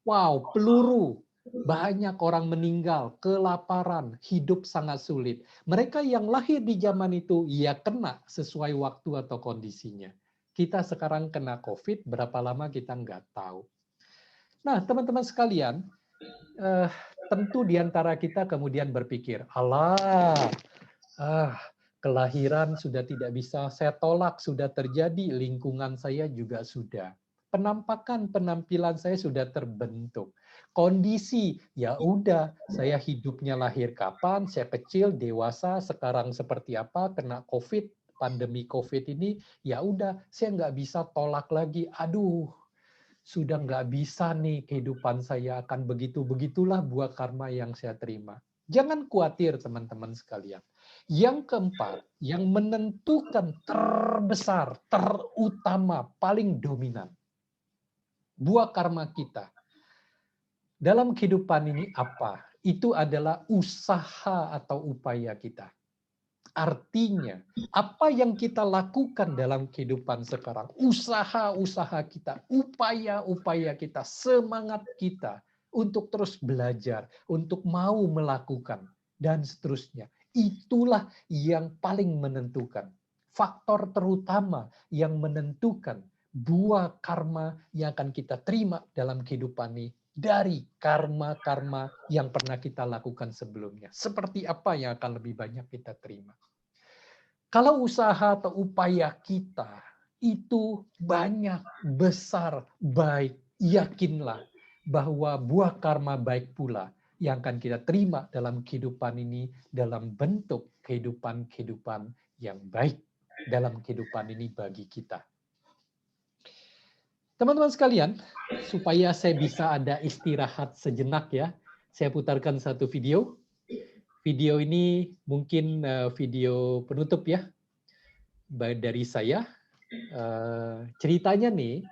wow, peluru, banyak orang meninggal, kelaparan, hidup sangat sulit. Mereka yang lahir di zaman itu, ya kena sesuai waktu atau kondisinya. Kita sekarang kena COVID, berapa lama kita nggak tahu. Nah, teman-teman sekalian, tentu di antara kita kemudian berpikir, alah, kelahiran sudah tidak bisa saya tolak, sudah terjadi, lingkungan saya juga sudah. Penampakan penampilan saya sudah terbentuk. Kondisi, ya udah, saya hidupnya lahir kapan, saya kecil, dewasa, sekarang seperti apa, kena COVID, pandemi COVID ini, ya udah, saya nggak bisa tolak lagi. Aduh, sudah nggak bisa nih kehidupan saya akan begitu-begitulah buah karma yang saya terima. Jangan khawatir teman-teman sekalian. Yang keempat, yang menentukan terbesar, terutama, paling dominan, buah karma kita dalam kehidupan ini apa? Itu adalah usaha atau upaya kita. Artinya, apa yang kita lakukan dalam kehidupan sekarang, usaha-usaha kita, upaya-upaya kita, semangat kita untuk terus belajar, untuk mau melakukan, dan seterusnya. Itulah yang paling menentukan. Faktor terutama yang menentukan buah karma yang akan kita terima dalam kehidupan ini dari karma-karma yang pernah kita lakukan sebelumnya. Seperti apa yang akan lebih banyak kita terima. Kalau usaha atau upaya kita itu banyak, besar, baik, yakinlah bahwa buah karma baik pula yang akan kita terima dalam kehidupan ini dalam bentuk kehidupan-kehidupan yang baik dalam kehidupan ini bagi kita. Teman-teman sekalian, supaya saya bisa ada istirahat sejenak ya, saya putarkan satu video. Video ini mungkin video penutup ya dari saya. Ceritanya nih,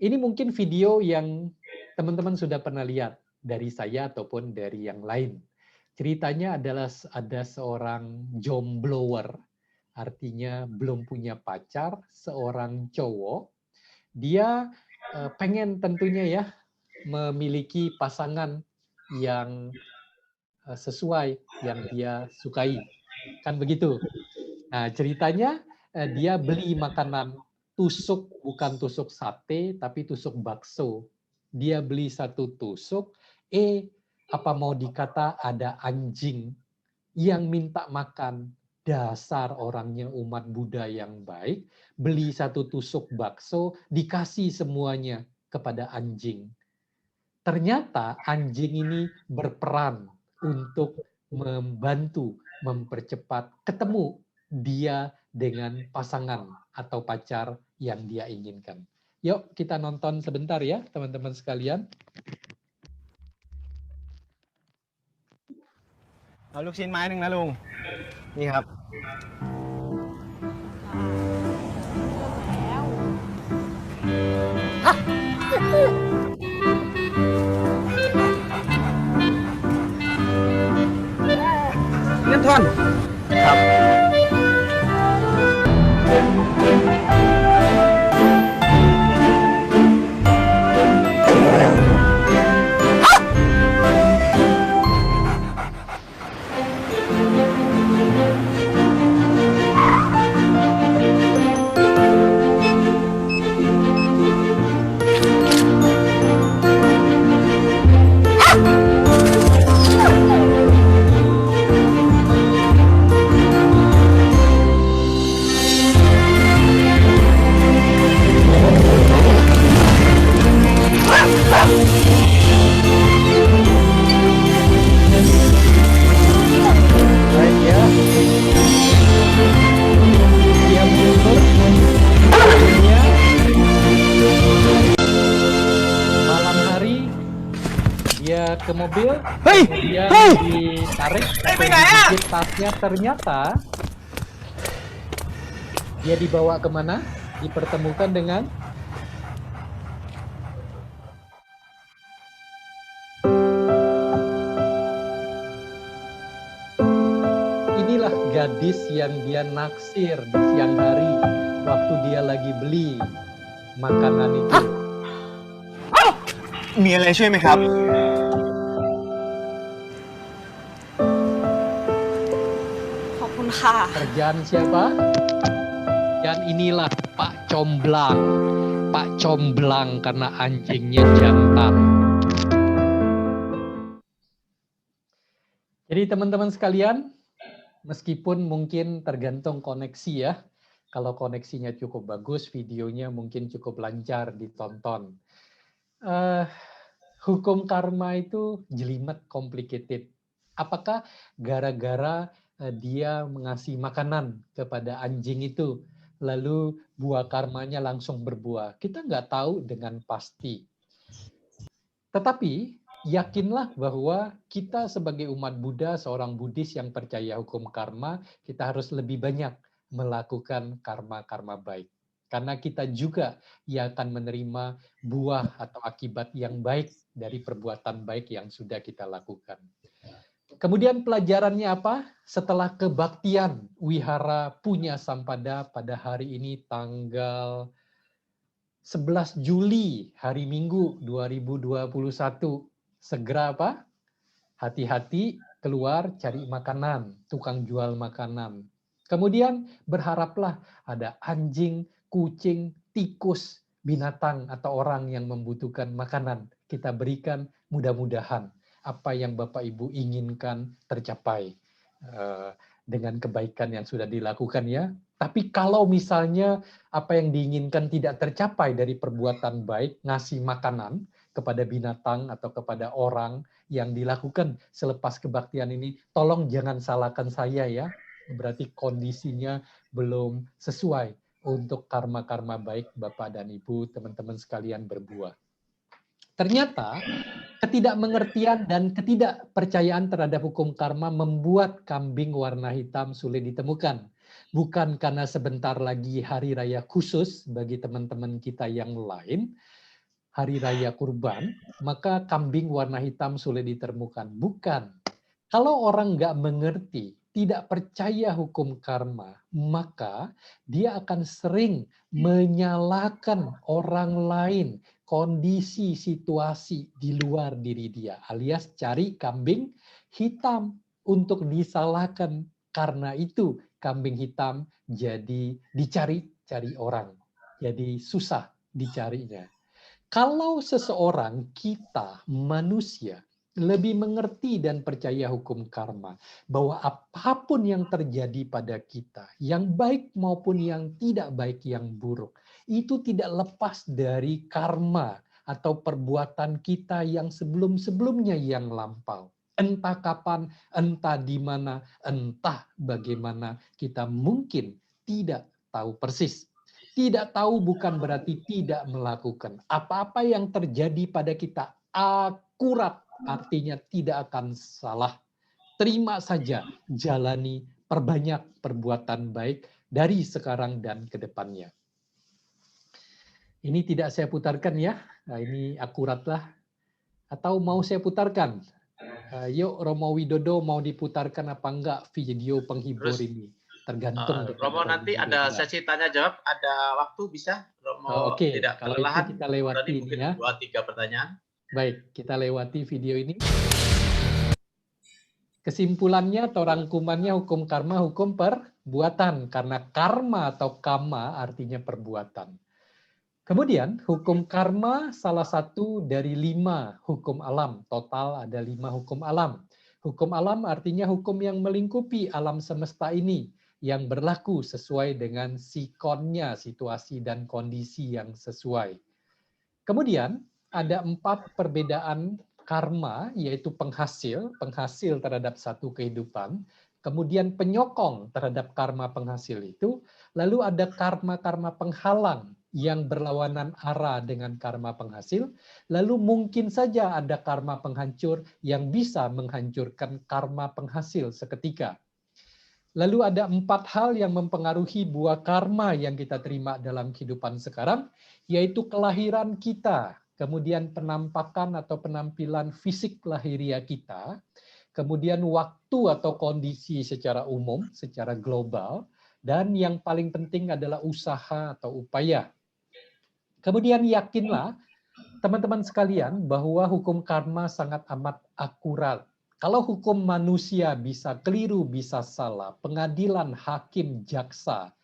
ini mungkin video yang teman-teman sudah pernah lihat dari saya ataupun dari yang lain. Ceritanya adalah ada seorang jomblower artinya belum punya pacar, seorang cowok, dia pengen tentunya ya memiliki pasangan yang sesuai, yang dia sukai. Kan begitu. Nah, ceritanya dia beli makanan tusuk, bukan tusuk sate, tapi tusuk bakso. Dia beli satu tusuk, apa mau dikata ada anjing yang minta makan. Dasar orangnya umat Buddha yang baik, beli satu tusuk bakso, dikasih semuanya kepada anjing. Ternyata anjing ini berperan untuk membantu mempercepat ketemu dia dengan pasangan atau pacar yang dia inginkan. Yuk kita nonton sebentar ya teman-teman sekalian. เอาลูกชิ้นไม้หนึ่งนะลุง นี่ครับ เล่นท่อน ครับ Dia mundur, akhirnya malam hari dia ke mobil, kemudian ditarik atau digigit tasnya, ternyata dia dibawa kemana? Dipertemukan dengan inilah gadis yang dia naksir di siang hari waktu dia lagi beli makanan itu. มีอะไรช่วยไหมครับ ขอบคุณค่ะ Kerjaan siapa? Dan inilah Pak Comblang. Pak Comblang karena anjingnya jantan. Jadi teman-teman sekalian, meskipun mungkin tergantung koneksi ya. Kalau koneksinya cukup bagus, videonya mungkin cukup lancar ditonton. Hukum karma itu jelimet, complicated. Apakah gara-gara dia mengasih makanan kepada anjing itu, lalu buah karmanya langsung berbuah? Kita nggak tahu dengan pasti. Tetapi yakinlah bahwa kita sebagai umat Buddha, seorang Buddhis yang percaya hukum karma, kita harus lebih banyak melakukan karma-karma baik. Karena kita juga yang akan menerima buah atau akibat yang baik dari perbuatan baik yang sudah kita lakukan. Kemudian pelajarannya apa? Setelah kebaktian Wihara Punya Sampada pada hari ini tanggal 11 Juli, hari Minggu 2021. Segera apa? Hati-hati keluar cari makanan, tukang jual makanan. Kemudian berharaplah ada anjing, kucing, tikus, binatang atau orang yang membutuhkan makanan. Kita berikan, mudah-mudahan apa yang Bapak Ibu inginkan tercapai dengan kebaikan yang sudah dilakukan ya. Tapi kalau misalnya apa yang diinginkan tidak tercapai dari perbuatan baik, ngasih makanan kepada binatang atau kepada orang yang dilakukan selepas kebaktian ini, tolong jangan salahkan saya ya. Berarti kondisinya belum sesuai untuk karma-karma baik Bapak dan Ibu, teman-teman sekalian berbuah. Ternyata ketidakmengertian dan ketidakpercayaan terhadap hukum karma membuat kambing warna hitam sulit ditemukan. Bukan karena sebentar lagi hari raya khusus bagi teman-teman kita yang lain, hari raya kurban, maka kambing warna hitam sulit ditemukan. Bukan. Kalau orang nggak mengerti, tidak percaya hukum karma, maka dia akan sering menyalahkan orang lain, kondisi, situasi di luar diri dia, alias cari kambing hitam untuk disalahkan. Karena itu kambing hitam jadi dicari-cari orang, jadi susah dicarinya. Kalau seseorang, kita, manusia, lebih mengerti dan percaya hukum karma, bahwa apapun yang terjadi pada kita, yang baik maupun yang tidak baik, yang buruk, itu tidak lepas dari karma atau perbuatan kita yang sebelum-sebelumnya yang lampau. Entah kapan, entah di mana, entah bagaimana, kita mungkin tidak tahu persis. Tidak tahu bukan berarti tidak melakukan. Apa-apa yang terjadi pada kita akurat, artinya tidak akan salah. Terima saja, jalani, perbanyak perbuatan baik dari sekarang dan ke depannya. Ini tidak saya putarkan ya, nah, ini akuratlah. Atau mau saya putarkan? Yuk Romo Widodo, mau diputarkan apa enggak video penghibur Terus, ini? Tergantung dengan Romo nanti ada Widodo. sesi tanya jawab, ada waktu bisa Romo Oke, tidak kalau itu kelelahan, kita lewati berarti ini mungkin ya. 2-3 pertanyaan. Baik, kita lewati video ini. Kesimpulannya atau rangkumannya, hukum karma, hukum perbuatan. Karena karma atau kama artinya perbuatan. Kemudian hukum karma salah satu dari 5 hukum alam. Total ada 5 hukum alam. Hukum alam artinya hukum yang melingkupi alam semesta ini, yang berlaku sesuai dengan sikonnya, situasi dan kondisi yang sesuai. Kemudian ada 4 perbedaan karma, yaitu penghasil terhadap satu kehidupan, kemudian penyokong terhadap karma penghasil itu, lalu ada karma-karma penghalang yang berlawanan arah dengan karma penghasil, lalu mungkin saja ada karma penghancur yang bisa menghancurkan karma penghasil seketika. Lalu ada 4 hal yang mempengaruhi buah karma yang kita terima dalam kehidupan sekarang, yaitu kelahiran kita, kemudian penampakan atau penampilan fisik lahiriah kita, kemudian waktu atau kondisi secara umum, secara global, dan yang paling penting adalah usaha atau upaya. Kemudian yakinlah, teman-teman sekalian, bahwa hukum karma sangat amat akurat. Kalau hukum manusia bisa keliru, bisa salah, pengadilan, hakim, jaksa,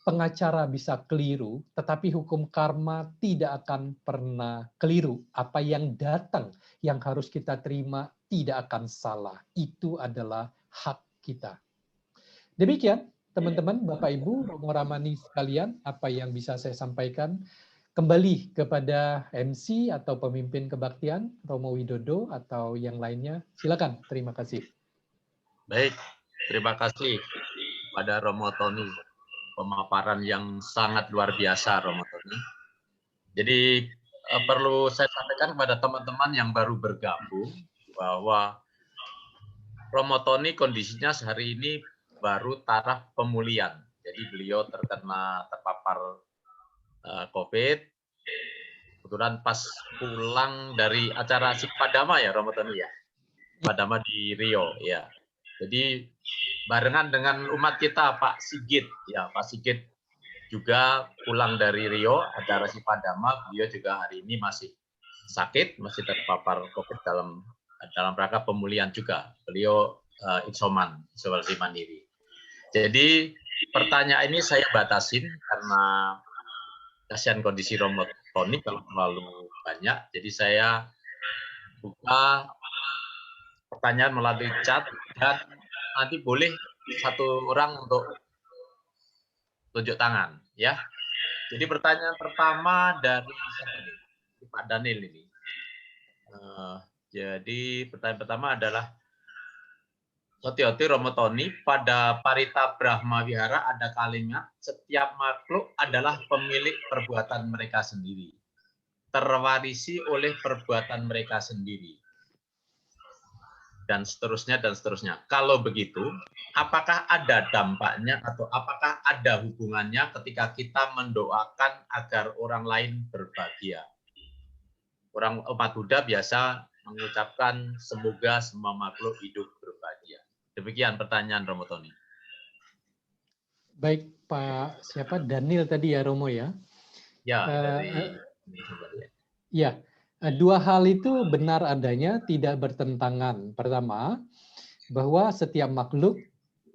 pengacara bisa keliru, tetapi hukum karma tidak akan pernah keliru. Apa yang datang, yang harus kita terima, tidak akan salah. Itu adalah hak kita. Demikian, teman-teman, Bapak Ibu, Romo Ramani sekalian, apa yang bisa saya sampaikan. Kembali kepada MC atau pemimpin kebaktian, Romo Widodo atau yang lainnya. Silakan, terima kasih. Baik, terima kasih pada Romo Tony. Pemaparan yang sangat luar biasa, Romo Tony. Jadi perlu saya sampaikan kepada teman-teman yang baru bergabung bahwa Romo Tony kondisinya sehari ini baru taraf pemulihan. Jadi beliau terpapar COVID. Kebetulan pas pulang dari acara Sipadama ya, Romo Tony ya. Sipadama di Rio ya. Jadi barengan dengan umat kita Pak Sigit ya, Pak Sigit juga pulang dari Rio acara Sipadama, beliau juga hari ini masih sakit, masih terpapar COVID dalam rangka pemulihan juga. Beliau isolasi mandiri. Jadi pertanyaan ini saya batasin karena kasihan kondisi Romo Tony kalau terlalu banyak. Jadi saya buka pertanyaan melalui chat dan nanti boleh satu orang untuk tunjuk tangan ya. Jadi pertanyaan pertama dari Pak Daniel ini. Jadi pertanyaan pertama adalah Hoti-hoti Romo Tony, pada Parita Brahma Wihara ada kalimat setiap makhluk adalah pemilik perbuatan mereka sendiri, terwarisi oleh perbuatan mereka sendiri, dan seterusnya dan seterusnya. Kalau begitu, apakah ada dampaknya atau apakah ada hubungannya ketika kita mendoakan agar orang lain berbahagia? Orang umat Buddha biasa mengucapkan semoga semua makhluk hidup berbahagia. Demikian pertanyaan Romo Tony. Baik, Pak siapa Daniel tadi ya Romo ya. Ya, Eh, dari Ya, dua hal itu benar adanya, tidak bertentangan. Pertama, bahwa setiap makhluk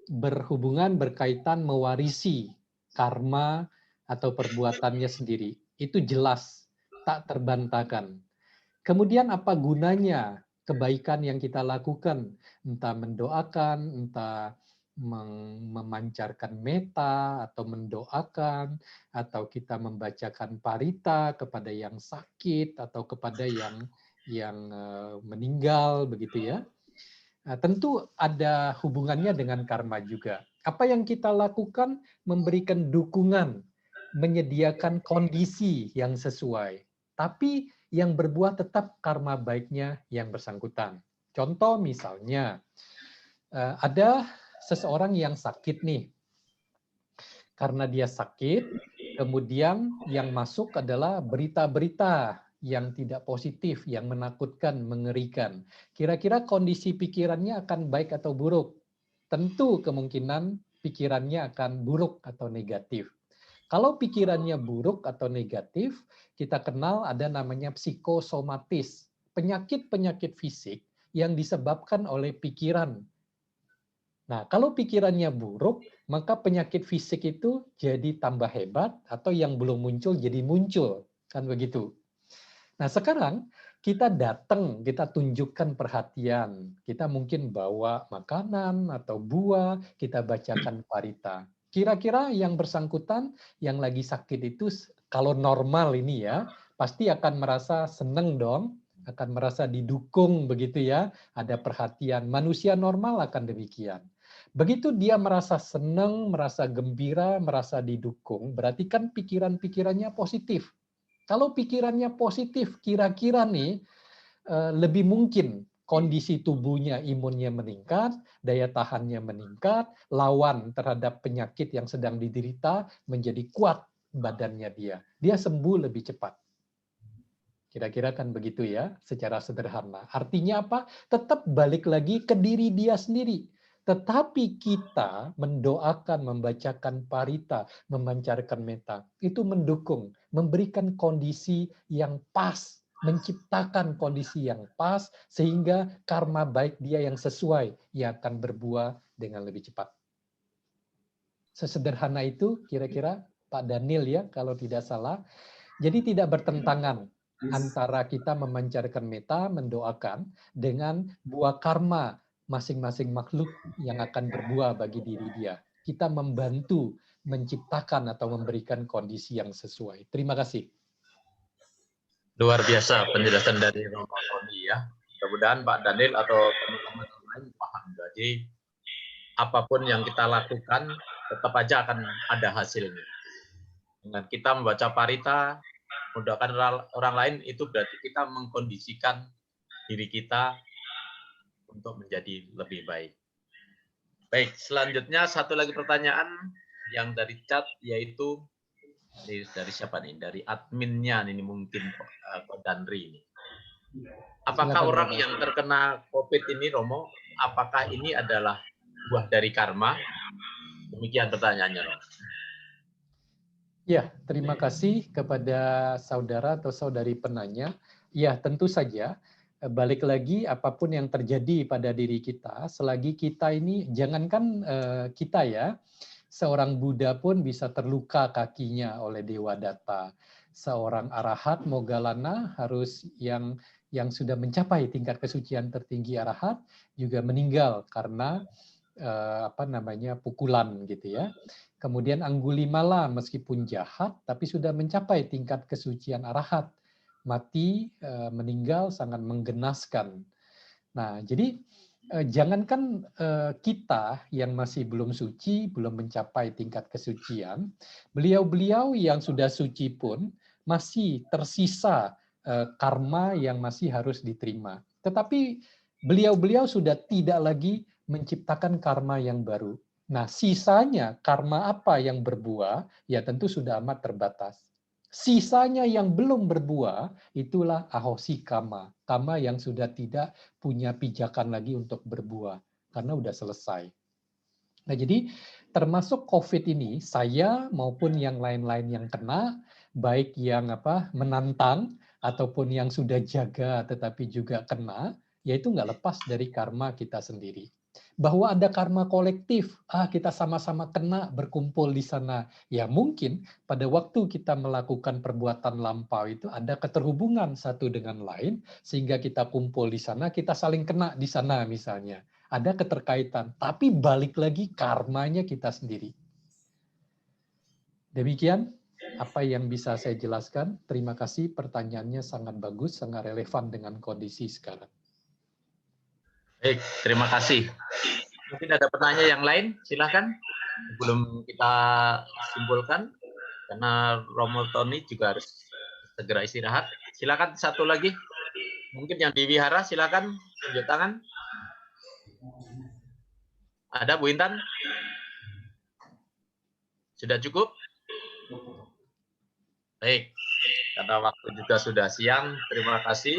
berhubungan, berkaitan, mewarisi karma atau perbuatannya sendiri. Itu jelas, tak terbantahkan. Kemudian apa gunanya kebaikan yang kita lakukan? Entah mendoakan, entah memancarkan meta, atau mendoakan, atau kita membacakan parita kepada yang sakit, atau kepada yang meninggal, begitu ya. Nah, tentu ada hubungannya dengan karma juga. Apa yang kita lakukan memberikan dukungan, menyediakan kondisi yang sesuai. Tapi yang berbuah tetap karma baiknya yang bersangkutan. Contoh misalnya, ada seseorang yang sakit nih. Karena dia sakit, kemudian yang masuk adalah berita-berita yang tidak positif, yang menakutkan, mengerikan. Kira-kira kondisi pikirannya akan baik atau buruk? Tentu kemungkinan pikirannya akan buruk atau negatif. Kalau pikirannya buruk atau negatif, kita kenal ada namanya psikosomatis, penyakit-penyakit fisik yang disebabkan oleh pikiran. Nah, kalau pikirannya buruk, maka penyakit fisik itu jadi tambah hebat, atau yang belum muncul jadi muncul. Kan begitu. Nah, sekarang kita datang, kita tunjukkan perhatian. Kita mungkin bawa makanan atau buah, kita bacakan parita. Kira-kira yang bersangkutan, yang lagi sakit itu, kalau normal ini ya, pasti akan merasa seneng dong, akan merasa didukung begitu ya, ada perhatian. Manusia normal akan demikian. Begitu dia merasa senang, merasa gembira, merasa didukung, berarti kan pikiran-pikirannya positif. Kalau pikirannya positif, kira-kira nih lebih mungkin kondisi tubuhnya, imunnya meningkat, daya tahannya meningkat, lawan terhadap penyakit yang sedang diderita menjadi kuat badannya dia. Dia sembuh lebih cepat. Kira-kira kan begitu ya, secara sederhana. Artinya apa? Tetap balik lagi ke diri dia sendiri. Tetapi kita mendoakan, membacakan parita, memancarkan meta, itu mendukung, memberikan kondisi yang pas, menciptakan kondisi yang pas, sehingga karma baik dia yang sesuai, yang akan berbuah dengan lebih cepat. Sesederhana itu kira-kira Pak Daniel ya, kalau tidak salah. Jadi tidak bertentangan antara kita memancarkan meta, mendoakan, dengan buah karma masing-masing makhluk yang akan berbuah bagi diri dia. Kita membantu menciptakan atau memberikan kondisi yang sesuai. Terima kasih. Luar biasa penjelasan dari Romo Tony ya. Mudah-mudahan Pak Daniel atau teman-teman lain paham. Jadi apapun yang kita lakukan tetap aja akan ada hasilnya. Dengan kita membaca parita, mendoakan orang lain, itu berarti kita mengkondisikan diri kita untuk menjadi lebih baik. Baik, selanjutnya satu lagi pertanyaan yang dari chat, yaitu dari siapa nih? Dari adminnya ini mungkin Pak Dandri ini. Apakah Silakan, orang Romo. yang terkena COVID ini, Romo, apakah ini adalah buah dari karma? Demikian pertanyaannya, Romo. Ya, terima kasih kepada saudara atau saudari penanya. Ya, tentu saja. Balik lagi, apapun yang terjadi pada diri kita, selagi kita ini, jangankan kita ya, seorang Buddha pun bisa terluka kakinya oleh Dewa Datta. Seorang arahat Moggallana harus yang sudah mencapai tingkat kesucian tertinggi arahat juga meninggal karena pukulan gitu ya. Kemudian Anggulimala meskipun jahat tapi sudah mencapai tingkat kesucian arahat, mati, meninggal sangat menggenaskan. Nah, jadi jangankan kita yang masih belum suci, belum mencapai tingkat kesucian, beliau-beliau yang sudah suci pun masih tersisa karma yang masih harus diterima. Tetapi beliau-beliau sudah tidak lagi menciptakan karma yang baru. Nah, sisanya karma apa yang berbuah, ya tentu sudah amat terbatas. Sisanya yang belum berbuah, itulah ahosi kama. Kama yang sudah tidak punya pijakan lagi untuk berbuah. karena udah selesai. Nah, jadi termasuk COVID ini, saya maupun yang lain-lain yang kena, baik yang menantang ataupun yang sudah jaga tetapi juga kena, yaitu nggak lepas dari karma kita sendiri. Bahwa ada karma kolektif, kita sama-sama kena berkumpul di sana. Ya mungkin pada waktu kita melakukan perbuatan lampau itu ada keterhubungan satu dengan lain, sehingga kita kumpul di sana, kita saling kena di sana misalnya. Ada keterkaitan, tapi balik lagi karmanya kita sendiri. Demikian apa yang bisa saya jelaskan. Terima kasih, pertanyaannya sangat bagus, sangat relevan dengan kondisi sekarang. Baik, terima kasih. Mungkin ada pertanyaan yang lain, silahkan. Sebelum kita simpulkan, karena Romo Tony juga harus segera istirahat. Silakan satu lagi. Mungkin yang di wihara, silakan tunjuk tangan. Ada Bu Intan? Sudah cukup? Baik, karena waktu juga sudah siang, terima kasih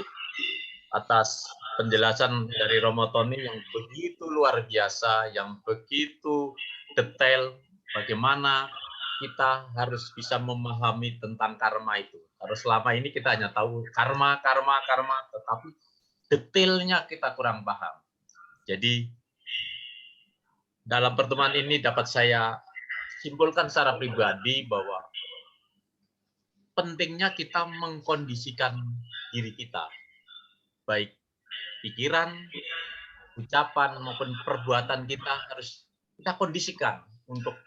atas penjelasan dari Romo Tony yang begitu luar biasa, yang begitu detail, bagaimana kita harus bisa memahami tentang karma itu. Harus selama ini kita hanya tahu karma, tetapi detailnya kita kurang paham. Jadi, dalam pertemuan ini dapat saya simpulkan secara pribadi bahwa pentingnya kita mengkondisikan diri kita, baik pikiran, ucapan, maupun perbuatan kita harus kita kondisikan untuk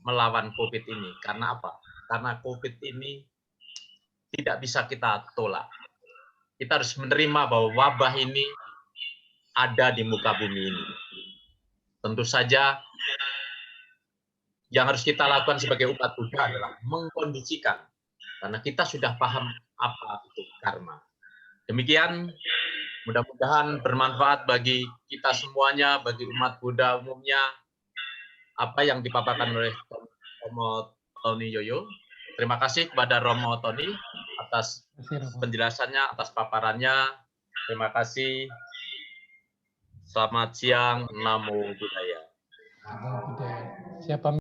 melawan COVID ini. Karena apa? Karena COVID ini tidak bisa kita tolak. Kita harus menerima bahwa wabah ini ada di muka bumi ini. Tentu saja yang harus kita lakukan sebagai umat Buddha adalah mengkondisikan. Karena kita sudah paham apa itu karma. Demikian, mudah-mudahan bermanfaat bagi kita semuanya, bagi umat Buddha umumnya, apa yang dipaparkan oleh Romo Tony Yoyo. Terima kasih kepada Romo Tony atas penjelasannya, atas paparannya. Terima kasih. Selamat siang, Namo Buddhaya. Namo Buddhaya. Siapa